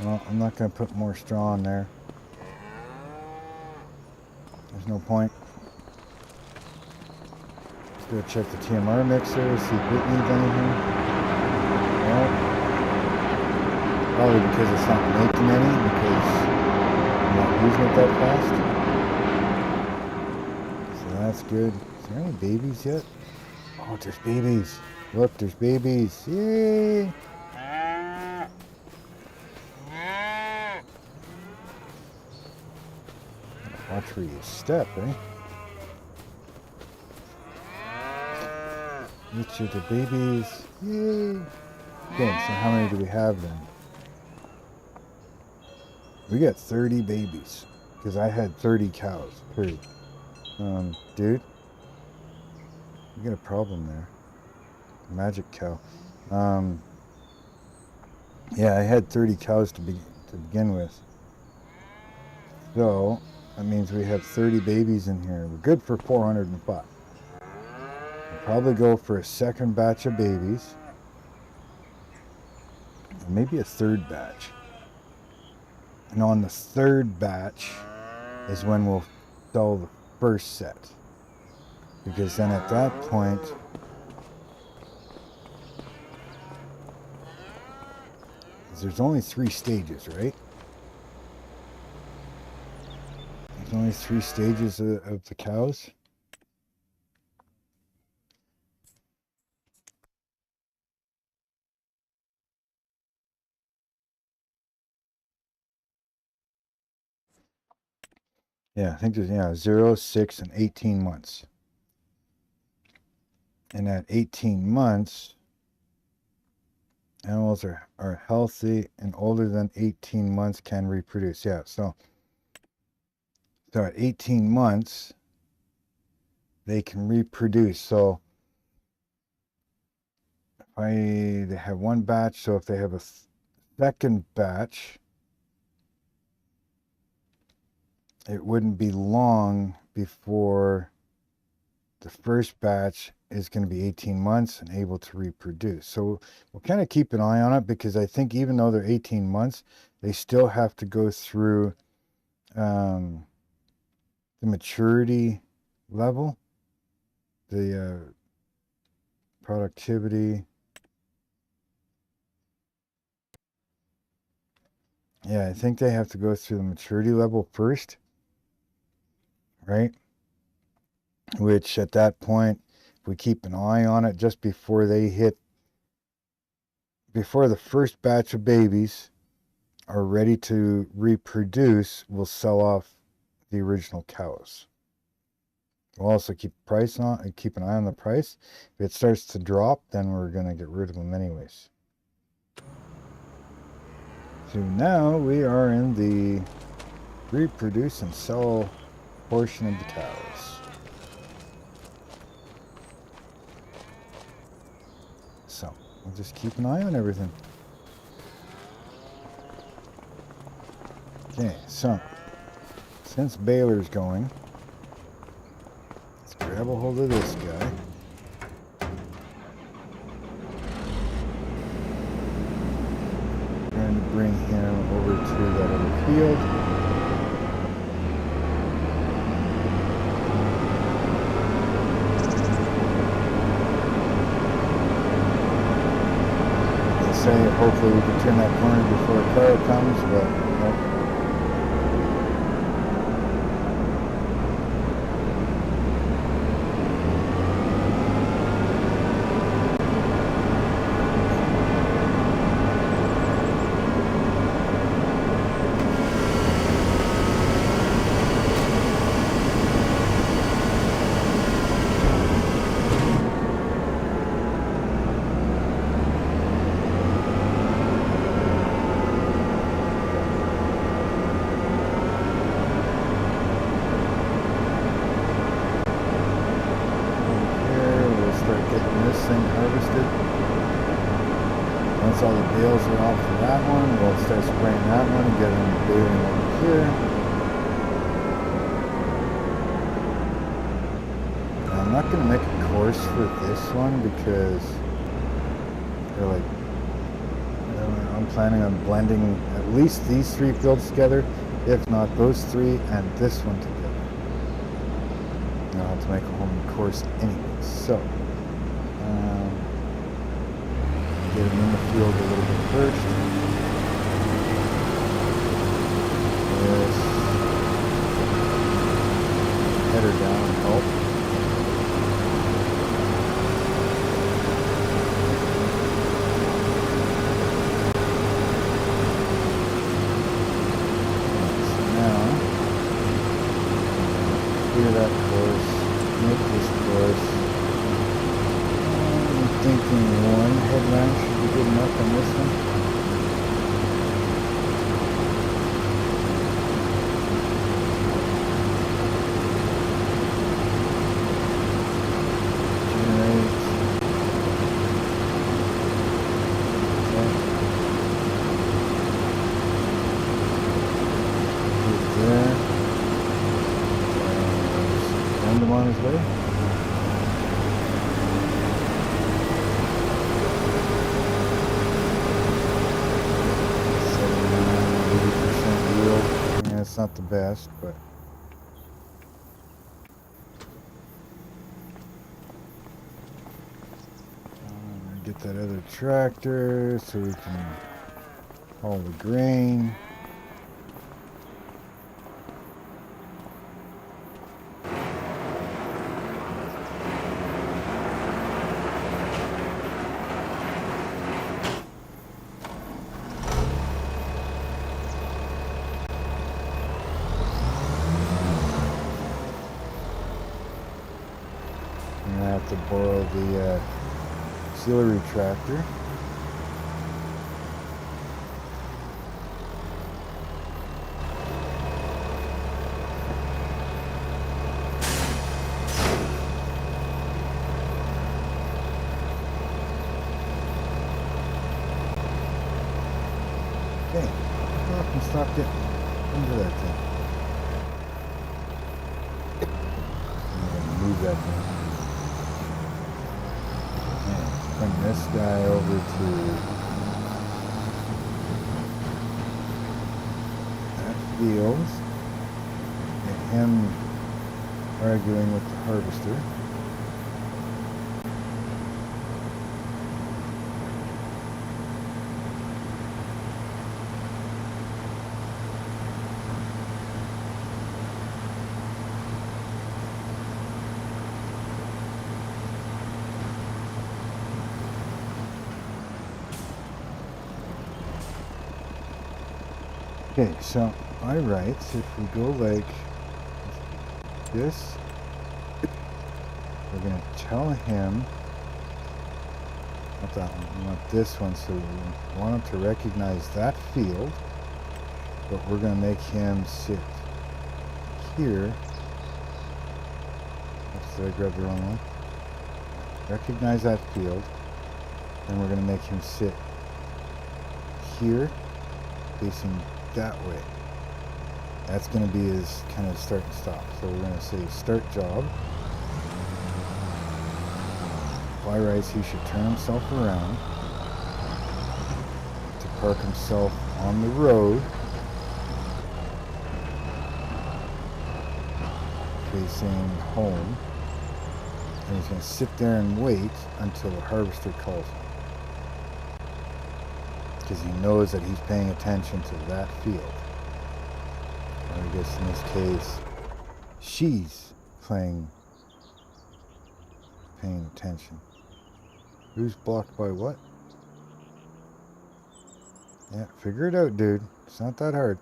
Well, I'm not going to put more straw in there. There's no point. Let's go check the TMR mixer, see if it needs anything. Probably because it's not making any, because I'm not using it that fast. So that's good. Is there any babies yet? Oh, there's babies. Look, there's babies. Yay! Watch where you step, eh? Each of the babies. Yay! Okay, so how many do we have then? We got 30 babies. Because I had 30 cows, period. Dude. You got a problem there. Magic cow. Yeah, I had 30 cows to begin with. So that means we have 30 babies in here. We're good for 405. We'll probably go for a second batch of babies. Or maybe a third batch. And on the third batch is when we'll sell the first set. Because then at that point, there's only 3 stages, right? There's only 3 stages of the cows. Yeah, I think there's 0, 6, and 18 months. And at 18 months, animals are healthy and older than 18 months can reproduce. Yeah, so at 18 months, they can reproduce. So they have one batch, so if they have a second batch, it wouldn't be long before the first batch is going to be 18 months and able to reproduce. So we'll kind of keep an eye on it, because I think even though they're 18 months, they still have to go through the maturity level, the productivity. Yeah, I think they have to go through the maturity level first, right? Which at that point, if we keep an eye on it just before the first batch of babies are ready to reproduce, we'll sell off the original cows. We'll also keep an eye on the price. If it starts to drop, then we're going to get rid of them anyways. So now we are in the reproduce and sell portion of the cows. So we'll just keep an eye on everything. Okay, so since Baylor's going, let's grab a hold of this guy. Trying to bring him over to that other field. Let's say hopefully we can turn that corner before a car comes, but nope. Once all the bales are off for that one, we'll start spraying that one and get them baling over here. Now, I'm not going to make a course for this one because they're like, I'm planning on blending at least these 3 fields together, if not those 3 and this one together. And I'll have to make a whole new course anyways. So get them in the field a little bit first. Yes. Header down and help. So now, clear that course, make this course. I'm thinking 1 headline should be good enough on this one. Generate. Okay. on his way. It's not the best, but get that other tractor so we can haul the grain. I have to borrow the auxiliary tractor. Okay, come up and stop getting into that thing. I'm going to move that thing. Bring this guy over to that field. Get him arguing with the harvester. Okay, so by rights, if we go like this, we're going to tell him, not that one, we want this one, so we want him to recognize that field, but we're going to make him sit here. Oops, did I grab the wrong one? Recognize that field, and we're going to make him sit here, facing that way. That's going to be his kind of start and stop. So we're going to say start job. By rights, he should turn himself around to park himself on the road facing home, and he's going to sit there and wait until the harvester calls him, because he knows that he's paying attention to that field. Or I guess in this case, she's paying attention. Who's blocked by what? Yeah, figure it out, dude. It's not that hard.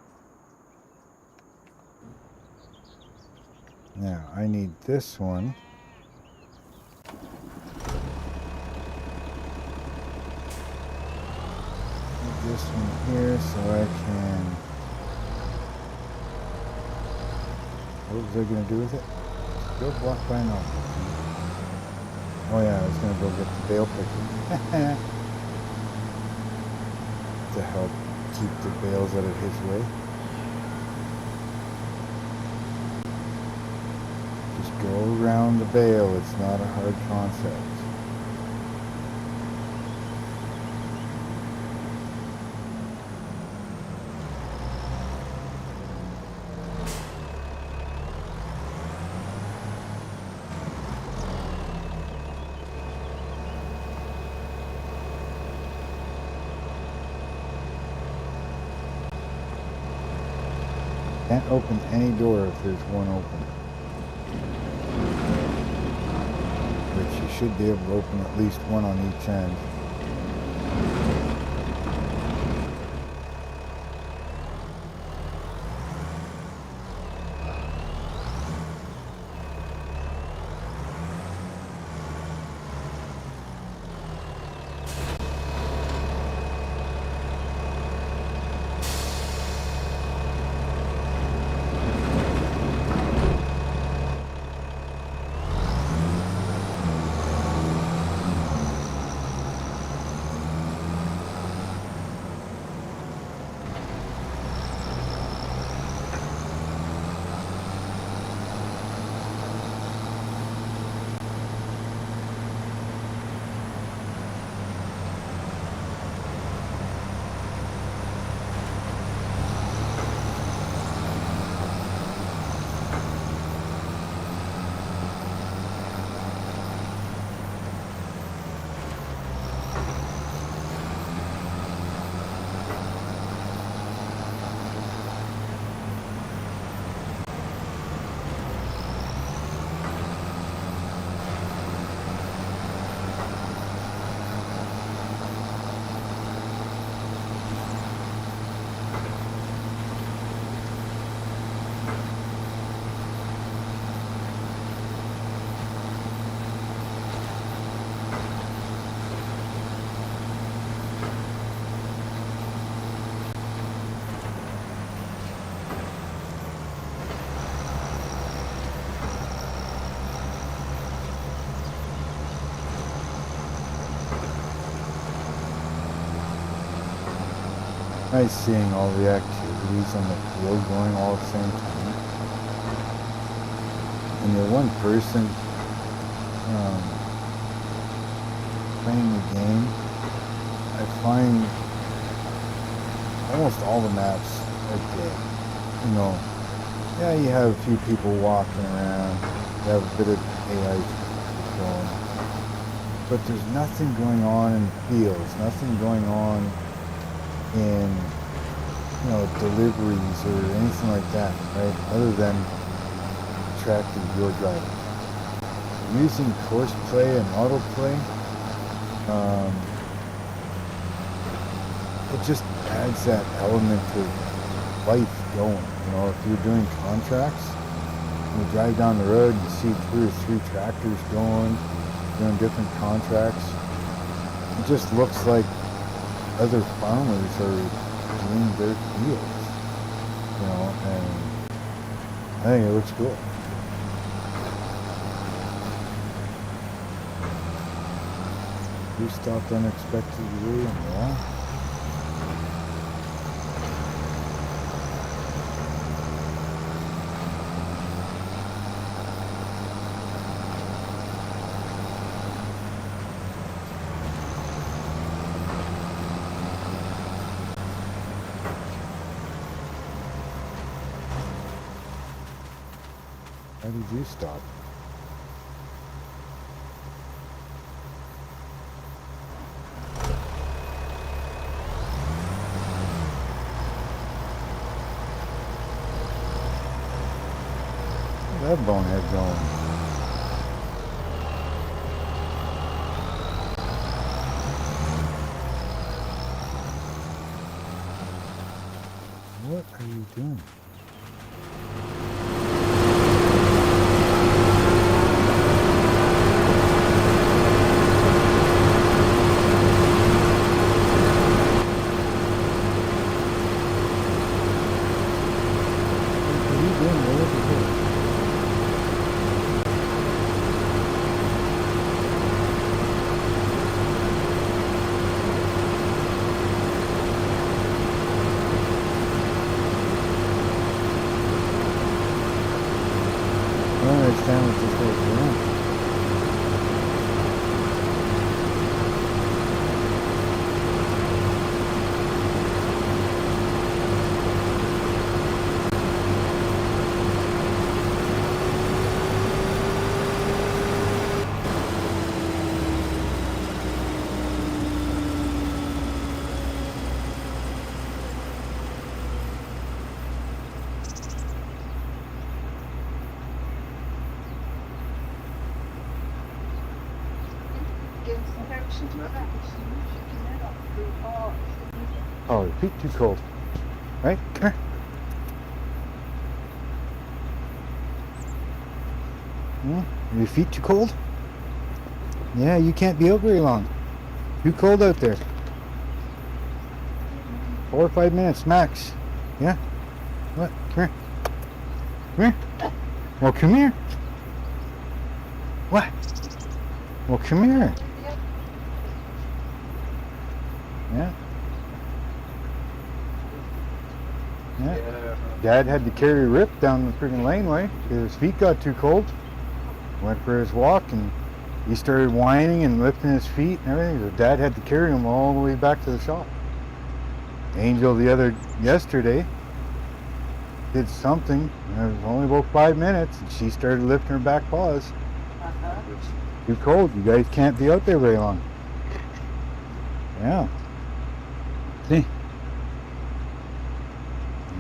Now, I need this one. This one here so I can... What was I going to do with it? Still blocked by an object. Oh yeah, I was going to go get the bale picker to help keep the bales out of his way. Just go around the bale, it's not a hard concept. Can't open any door if there's one open. Which you should be able to open at least one on each end. Nice seeing all the activities on the field going all at the same time. And the one person playing the game, I find almost all the maps are dead. You know, yeah, you have a few people walking around, you have a bit of AI going, but there's nothing going on in fields, nothing going on in, you know, deliveries or anything like that, right? Other than the track that you're driving. Using course play and auto play, it just adds that element of life going. You know, if you're doing contracts, you drive down the road and you see 2 or 3 tractors going, doing different contracts. It just looks like other farmers are doing their fields, you know, and I think it looks cool. We stopped unexpectedly, and yeah. How did you stop? That bonehead going. What are you doing? What are you doing? What is it? I don't understand what this guy's doing. Oh, your feet too cold. Right? Come here. Are your feet too cold? Yeah, you can't be out very long. Too cold out there. 4 or 5 minutes max. Yeah? What? Come here. Come here. Well, come here. What? Well, come here. Yeah. Yeah. Dad had to carry Rip down the freaking laneway because his feet got too cold. Went for his walk and he started whining and lifting his feet and everything. So Dad had to carry him all the way back to the shop. Angel yesterday did something. It was only about 5 minutes and she started lifting her back paws. It's too cold. You guys can't be out there very long. Yeah. See?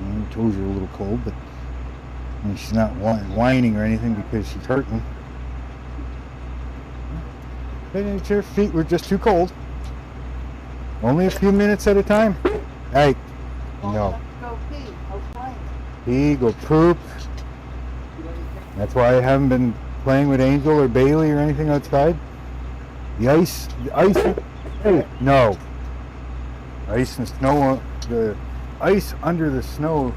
I told you a little cold, but I mean, she's not whining or anything because she's hurting. But her feet were just too cold. Only a few minutes at a time. Hey, no. Go pee. Go play. Pee, go poop. That's why I haven't been playing with Angel or Bailey or anything outside. The ice, hey, no. Ice and snow, the ice under the snow.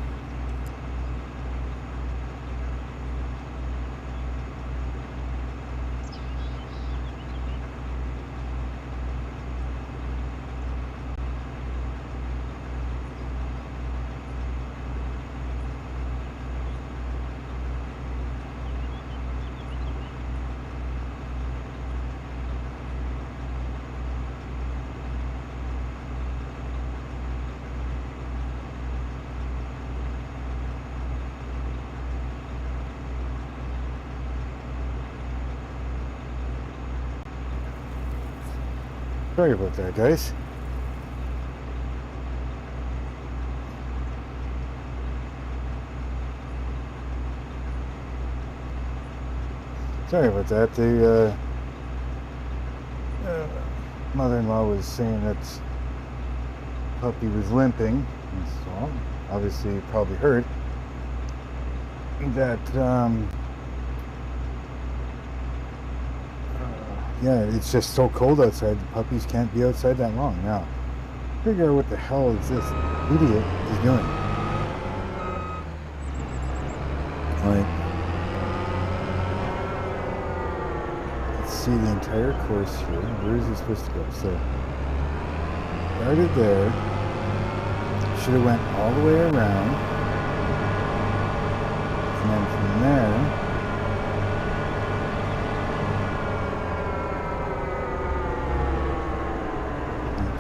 Sorry about that, guys. Sorry about that. The mother-in-law was saying that puppy was limping, and so obviously you probably heard that. Yeah, it's just so cold outside. The puppies can't be outside that long now. Figure out what the hell is this idiot is doing. Like, let's see the entire course here. Where is he supposed to go? So, started there. Should have went all the way around. And then from there,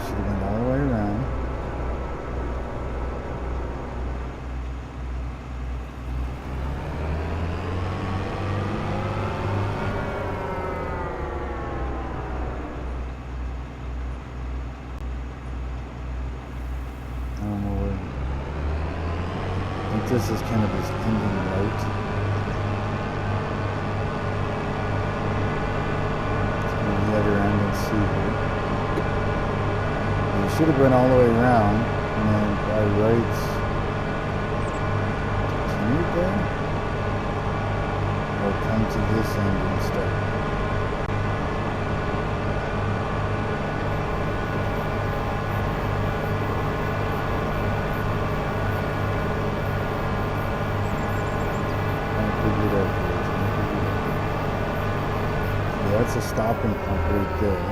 should have went all the way around. I don't know where. I think this is kind of his ending route. Let's go to the other end and see here. You should have went all the way around and then by rights continue there, or come to this end and start. Yeah, that's a stopping point right there.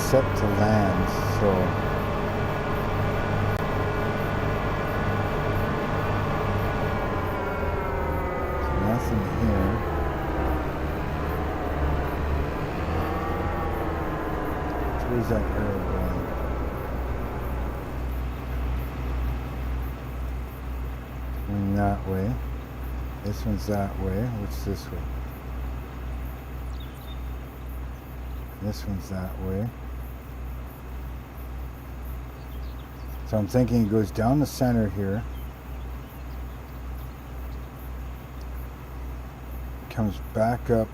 Set to land, so nothing here. Where's that arrow going? Going that way. This one's that way. What's this way? This one's that way. So I'm thinking it goes down the center here, comes back up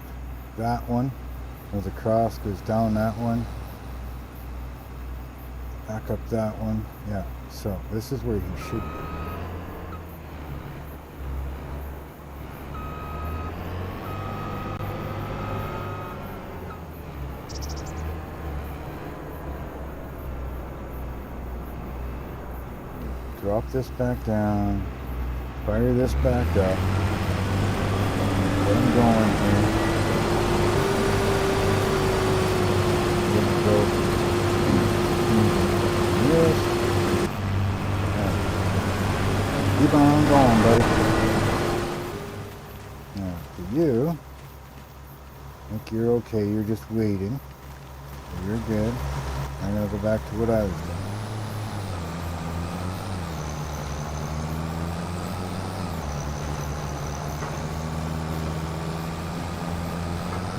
that one, goes across, goes down that one, back up that one. Yeah, so this is where he should be. Drop this back down, fire this back up, get him going here. Good to go. Yes. Yeah. Keep on going, buddy. Now, for you, I think you're okay, you're just waiting. So you're good. I'm going to go back to what I was doing.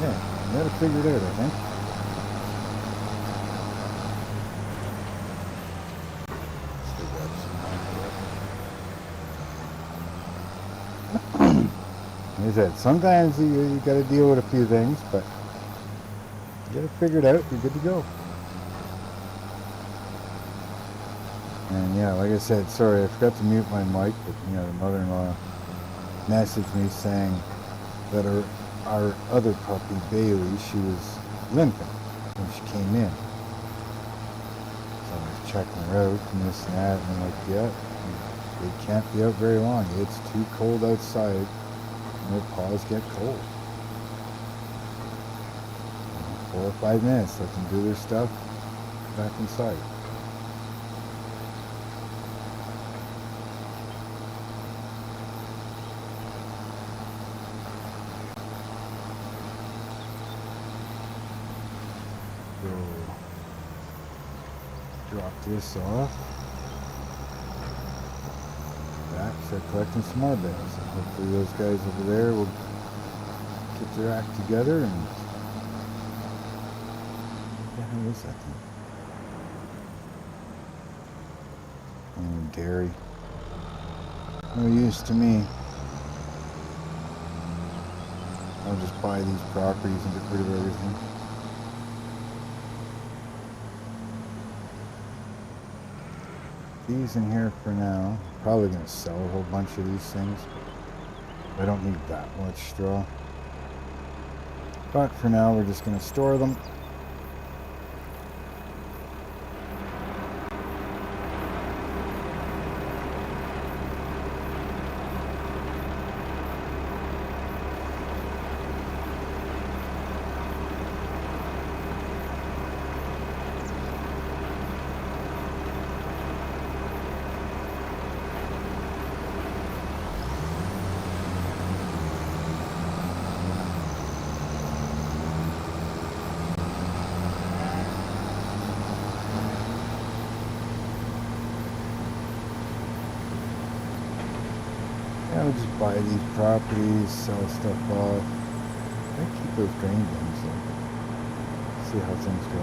Yeah, you got to figure it out, I think. Like I said, sometimes you got to deal with a few things, but you got to figure it out, you're good to go. And yeah, like I said, sorry, I forgot to mute my mic, but you know, the mother-in-law messaged me saying that our other puppy, Bailey, she was limping when she came in. So I was checking her out and this and that, and I'm like, yeah, they can't be out very long. It's too cold outside, and their paws get cold. 4 or 5 minutes. Let them do their stuff. Back inside. So, drop this off. Back, start collecting some more bales. And hopefully those guys over there will get their act together and... What the hell is that thing? Oh, dairy. No use to me. I'll just buy these properties and get rid of everything. These in here for now. Probably going to sell a whole bunch of these things. I don't need that much straw. But for now, we're just going to store them. I would just buy these properties, sell stuff off. I keep those grain bins, so see how things go.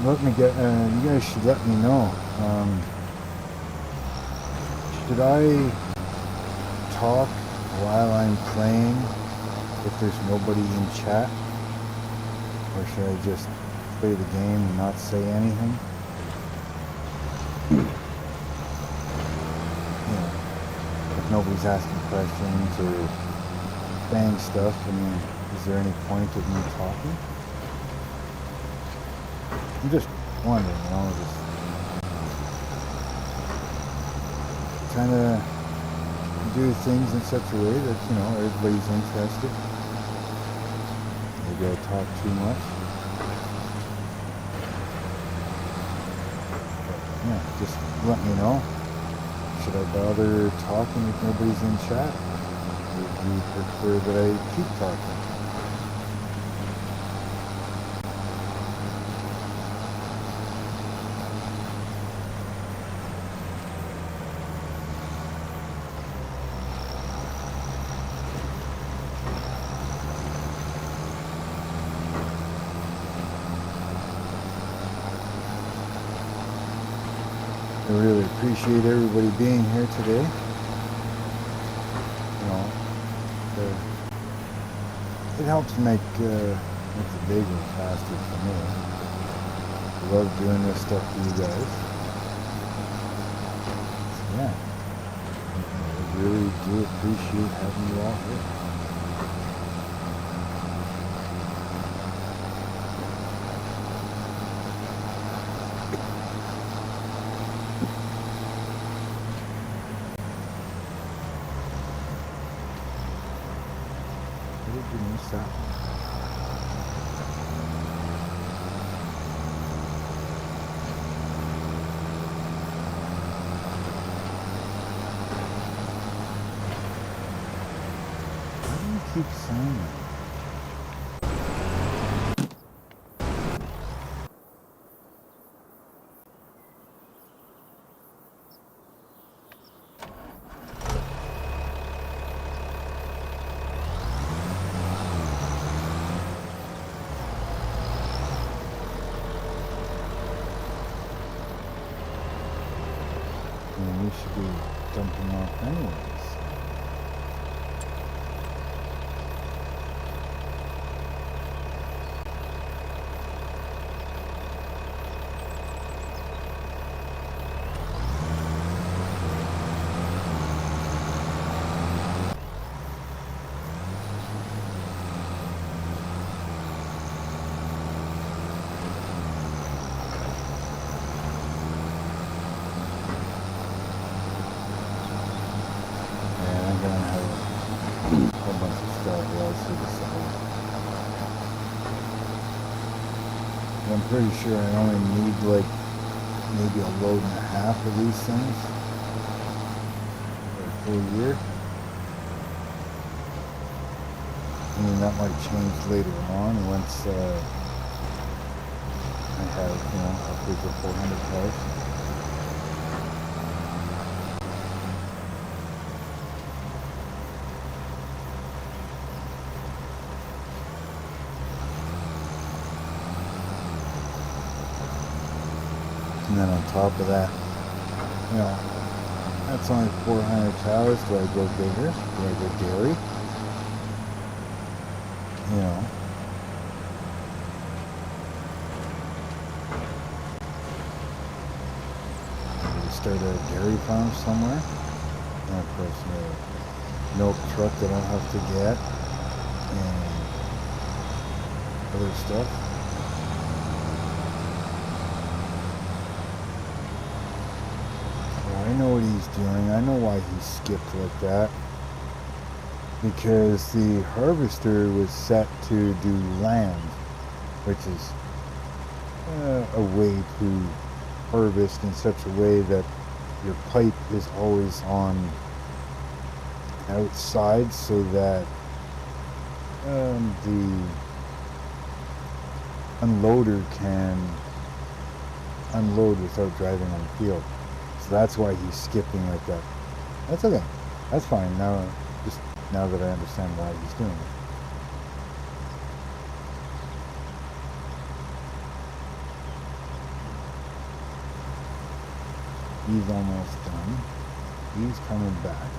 Let me get, you guys should let me know. Should I talk while I'm playing if there's nobody in chat? Or should I just play the game and not say anything? If nobody's asking questions or saying stuff, I mean, is there any point of me talking? I'm just wondering, just trying to do things in such a way that, everybody's interested. Maybe I talk too much. But, yeah, just let me know. Should I bother talking if nobody's in chat? Or do you prefer that I keep talking? I really appreciate everybody being here today. It helps make the day go faster for me. I love doing this stuff for you guys. So yeah, I really do appreciate having you all here. Keep saying it. We should be dumping off anyways. I'm pretty sure I only need like maybe a load and a half of these things for a full year. I mean, that might change later on once I have, upwards of 400 cars. And then on top of that, that's only 400 cows. Do I go bigger? Do I go dairy? Start a dairy farm somewhere. And of course, a milk truck that I don't have to get. And other stuff. I know what he's doing. I know why he skipped like that. Because the harvester was set to do land, which is a way to harvest in such a way that your pipe is always on outside, so that the unloader can unload without driving on the field. So that's why he's skipping like that. That's okay. That's fine. Now that I understand why he's doing it. He's almost done. He's coming back.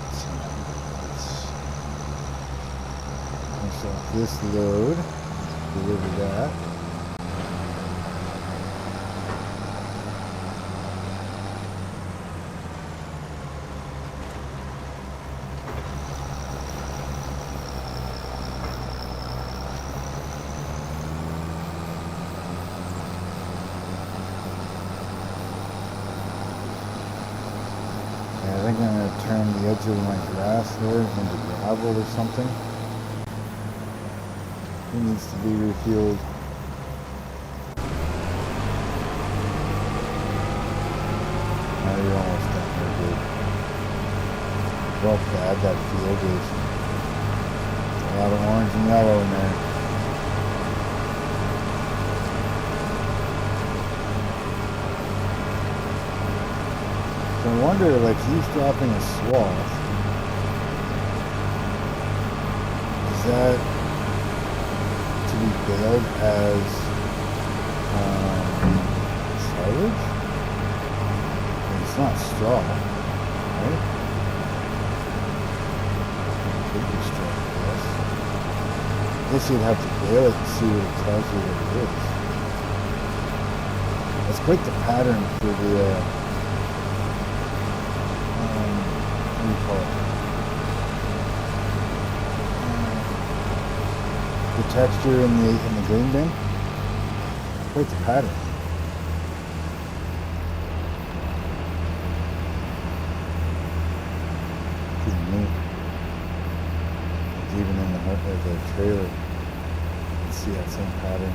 Let's finish off this load. Deliver that. I think I'm going to turn the edge of my grass there into gravel or something. It needs to be refueled. Now you're almost done here, dude. Well, bad that field is. A lot of orange and yellow in there. I wonder, like, he's dropping a swath. Is that to be baled as silage? It's not straw, right? It could be straw, yes. I guess you'd have to bale it and see what it tells you what it is. That's quite the pattern for the the texture in the grain bin. Quite the pattern. Pretty neat. It's even in the trailer, you can see that same pattern.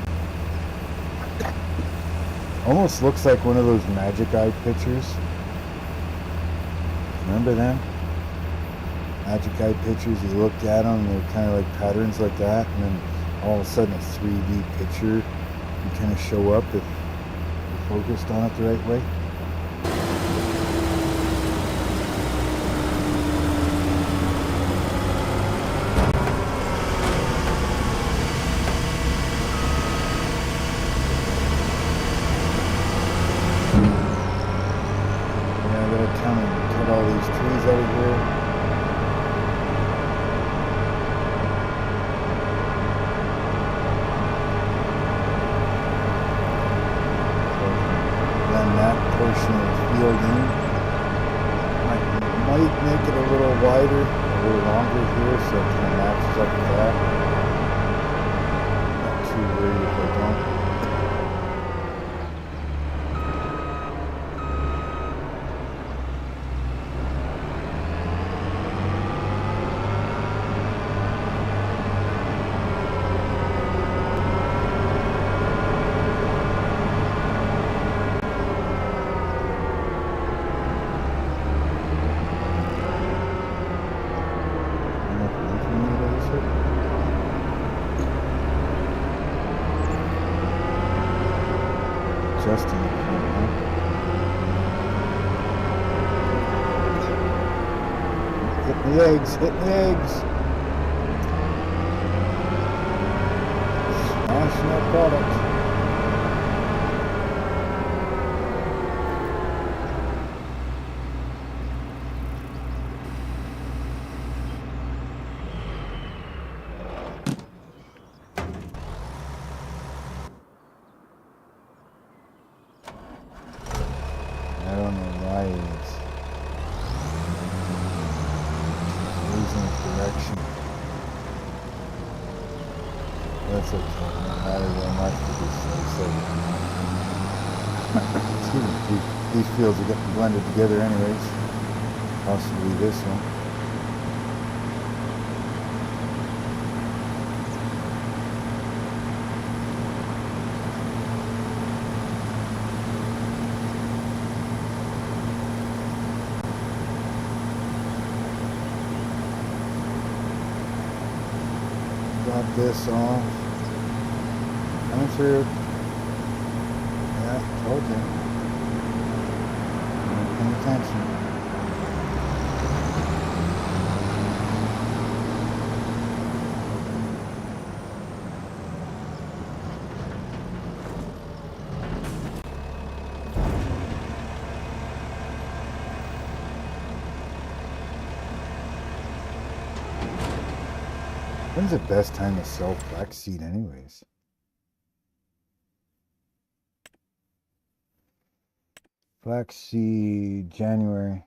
Almost looks like one of those magic eye pictures. Remember them? Magic eye pictures, you looked at them and they're kind of like patterns like that, and then all of a sudden a 3D picture can kind of show up if you're focused on it the right way. Yeah, I gotta come and cut all these trees out of here. Portion of the field in. Might make it a little wider, a little longer here, so it kind of matches up with that. Not too worried if I don't. Hitting the eggs, hitting the eggs. Smashing that product. I don't know why it's losing its direction. That's okay. No matter very much because excuse me, these fields are getting blended together anyways. Possibly this one. Got this off. Coming through. Yeah, told you. Not paying attention. When's the best time to sell flaxseed anyways? Flaxseed, January.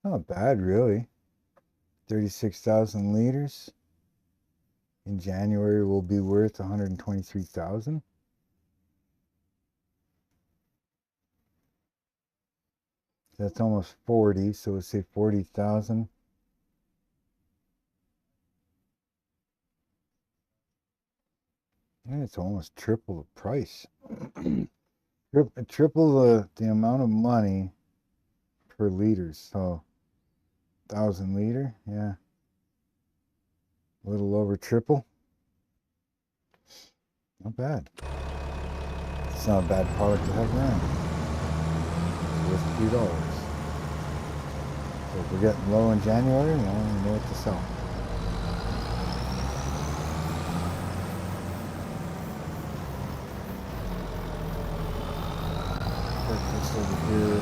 Not bad, really. 36,000 liters. In January will be worth 123,000. That's almost 40, so we'll say 40,000. Yeah, it's almost triple the price. Triple the amount of money per liter. So 1,000 liter, yeah. A little over triple. Not bad. It's not a bad product to have around. It's worth $3. So if we're getting low in January, we only know what to sell. Put this over here.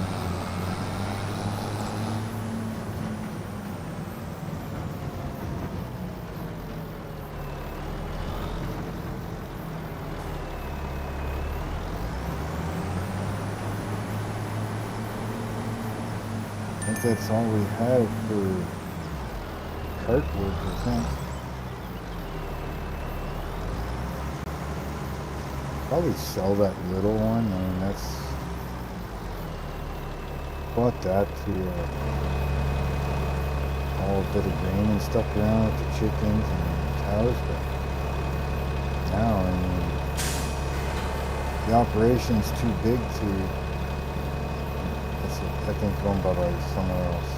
I think that's all we have for cardboard, I think. Probably sell that little one. I mean, that's bought that to haul a bit of grain and stuff around with the chickens and cows, but now, I mean, the operation's too big to. I think going by somewhere else.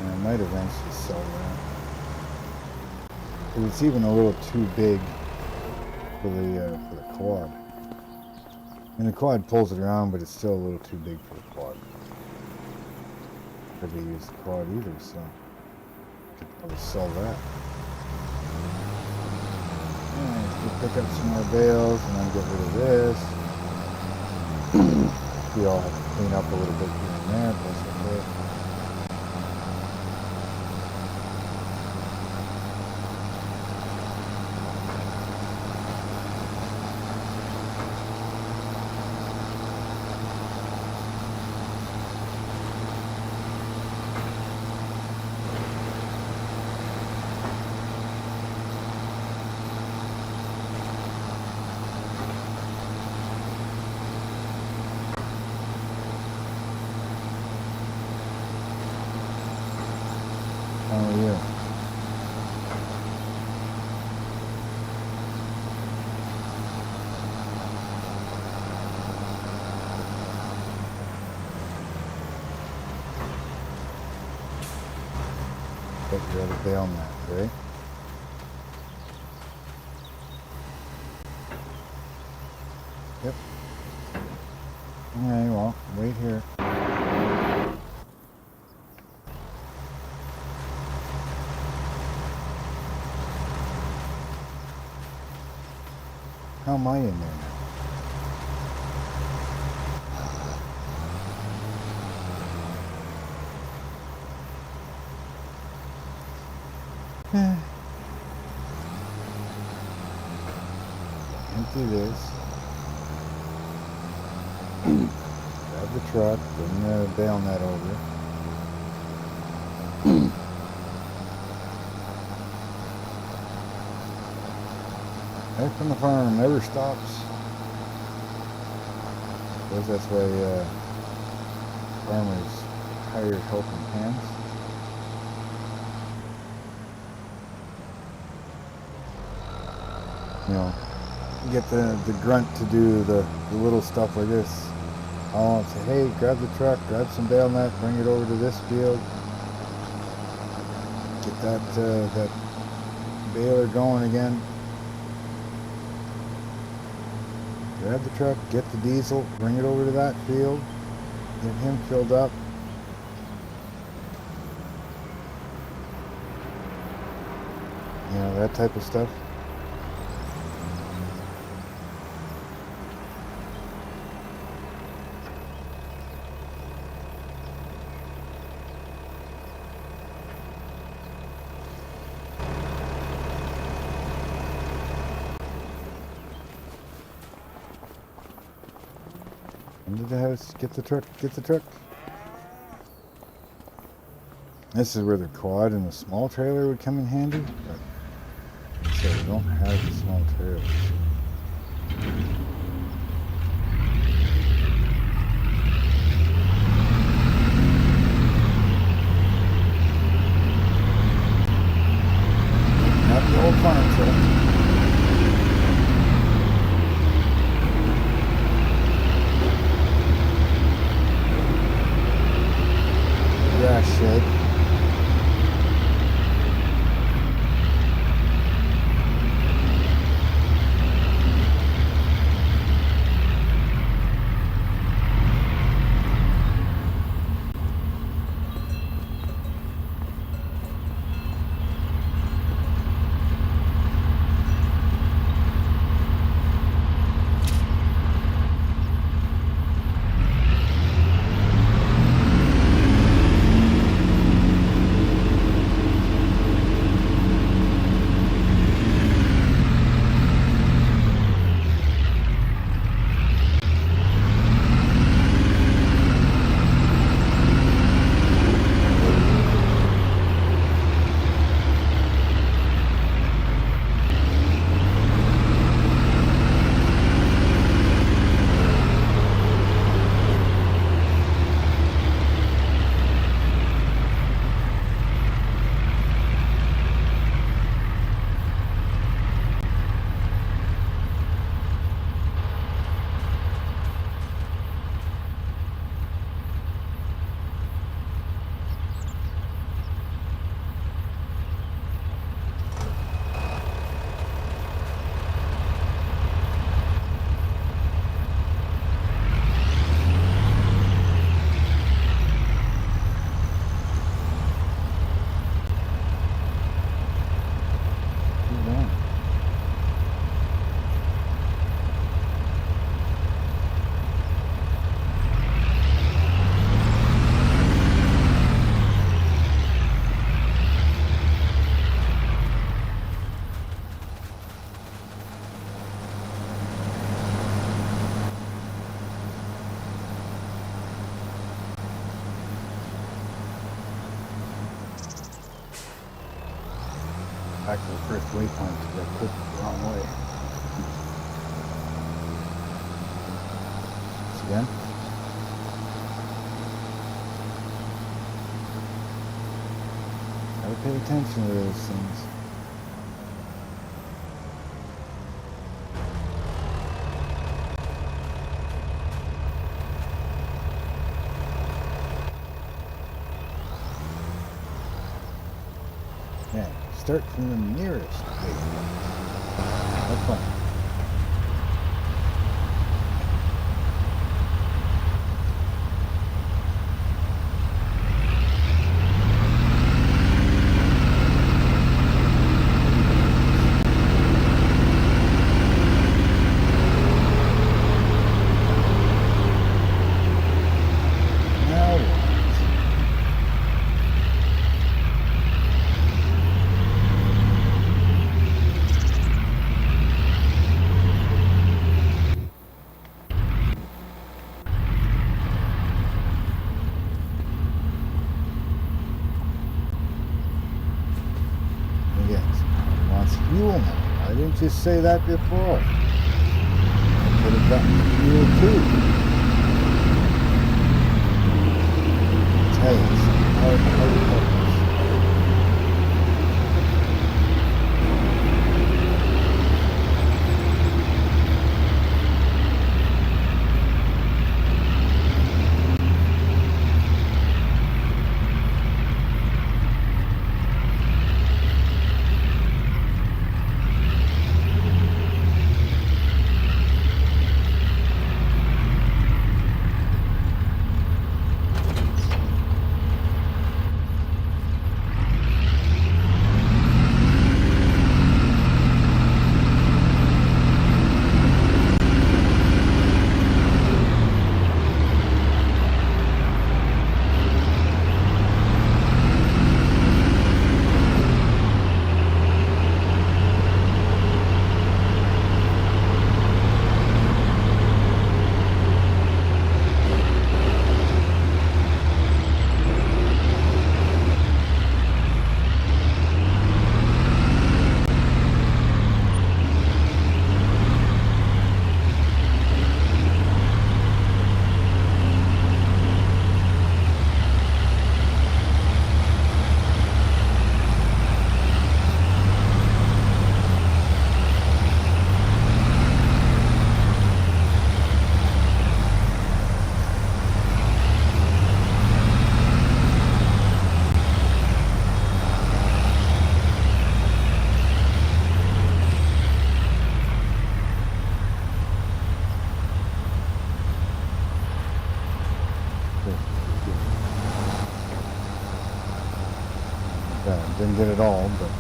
And I might eventually sell that. It's even a little too big for the quad. And the quad pulls it around, but it's still a little too big for the quad. Never use the quad either, so I could probably sell that. And we'll pick up some more bales and then get rid of this. We all have to clean up a little bit here and there, plus a bit. get your other bail mat, right? Yep. Okay, well, wait here. How am I in there now? Empty this. Grab the truck, bring the bail net over. Back from the farm never stops. I suppose that's why farmers hire helping hands. You know, you get the grunt to do the little stuff like this. I'll say, hey, grab the truck, grab some bail net, bring it over to this field. Get that baler going again. Grab the truck, get the diesel, bring it over to that field, get him filled up. You know, that type of stuff. Into the house, get the truck, get the truck. This is where the quad and the small trailer would come in handy, but so we don't have the small trailers. Not the old farm truck. Shed. Back to the first waypoint because I clicked the wrong way. Once again. Gotta pay attention to those things. start from the nearest waypoint. Have fun. Fuel now. I didn't just say that before. I could have gotten fuel too. Tell us how didn't get it all, but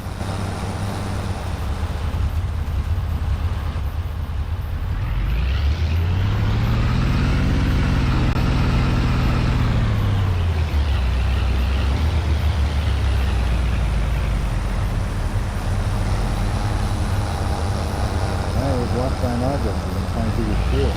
I was walked by an object and trying to do fuel.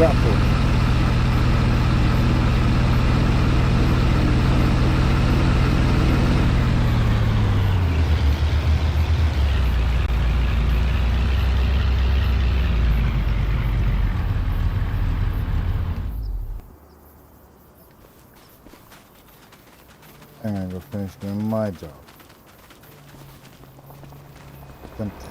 Suffer. I'm gonna go finish doing my job. Sometimes.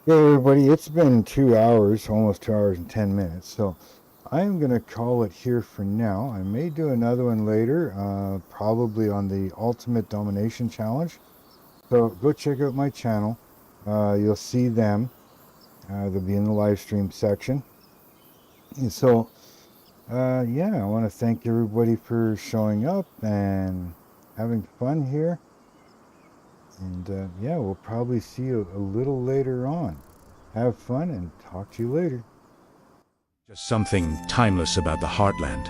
Hey everybody, it's been 2 hours, almost 2 hours and 10 minutes, so I'm going to call it here for now. I may do another one later, probably on the Ultimate Domination Challenge. So go check out my channel. You'll see them. They'll be in the live stream section. And so, yeah, I want to thank everybody for showing up and having fun here. And yeah, we'll probably see you a little later on. Have fun and talk to you later. Just something timeless about the heartland,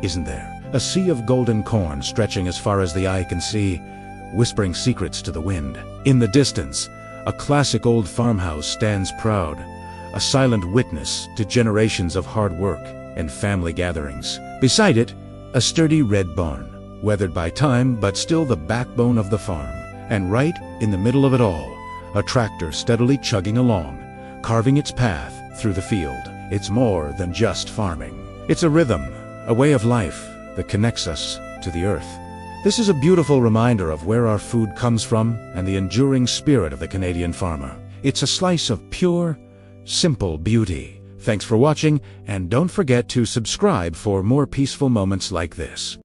isn't there? A sea of golden corn stretching as far as the eye can see, whispering secrets to the wind. In the distance, a classic old farmhouse stands proud, a silent witness to generations of hard work and family gatherings. Beside it, a sturdy red barn, weathered by time but still the backbone of the farm. And right in the middle of it all, a tractor steadily chugging along, carving its path through the field. It's more than just farming. It's a rhythm, a way of life that connects us to the earth. This is a beautiful reminder of where our food comes from and the enduring spirit of the Canadian farmer. It's a slice of pure, simple beauty. Thanks for watching, and don't forget to subscribe for more peaceful moments like this.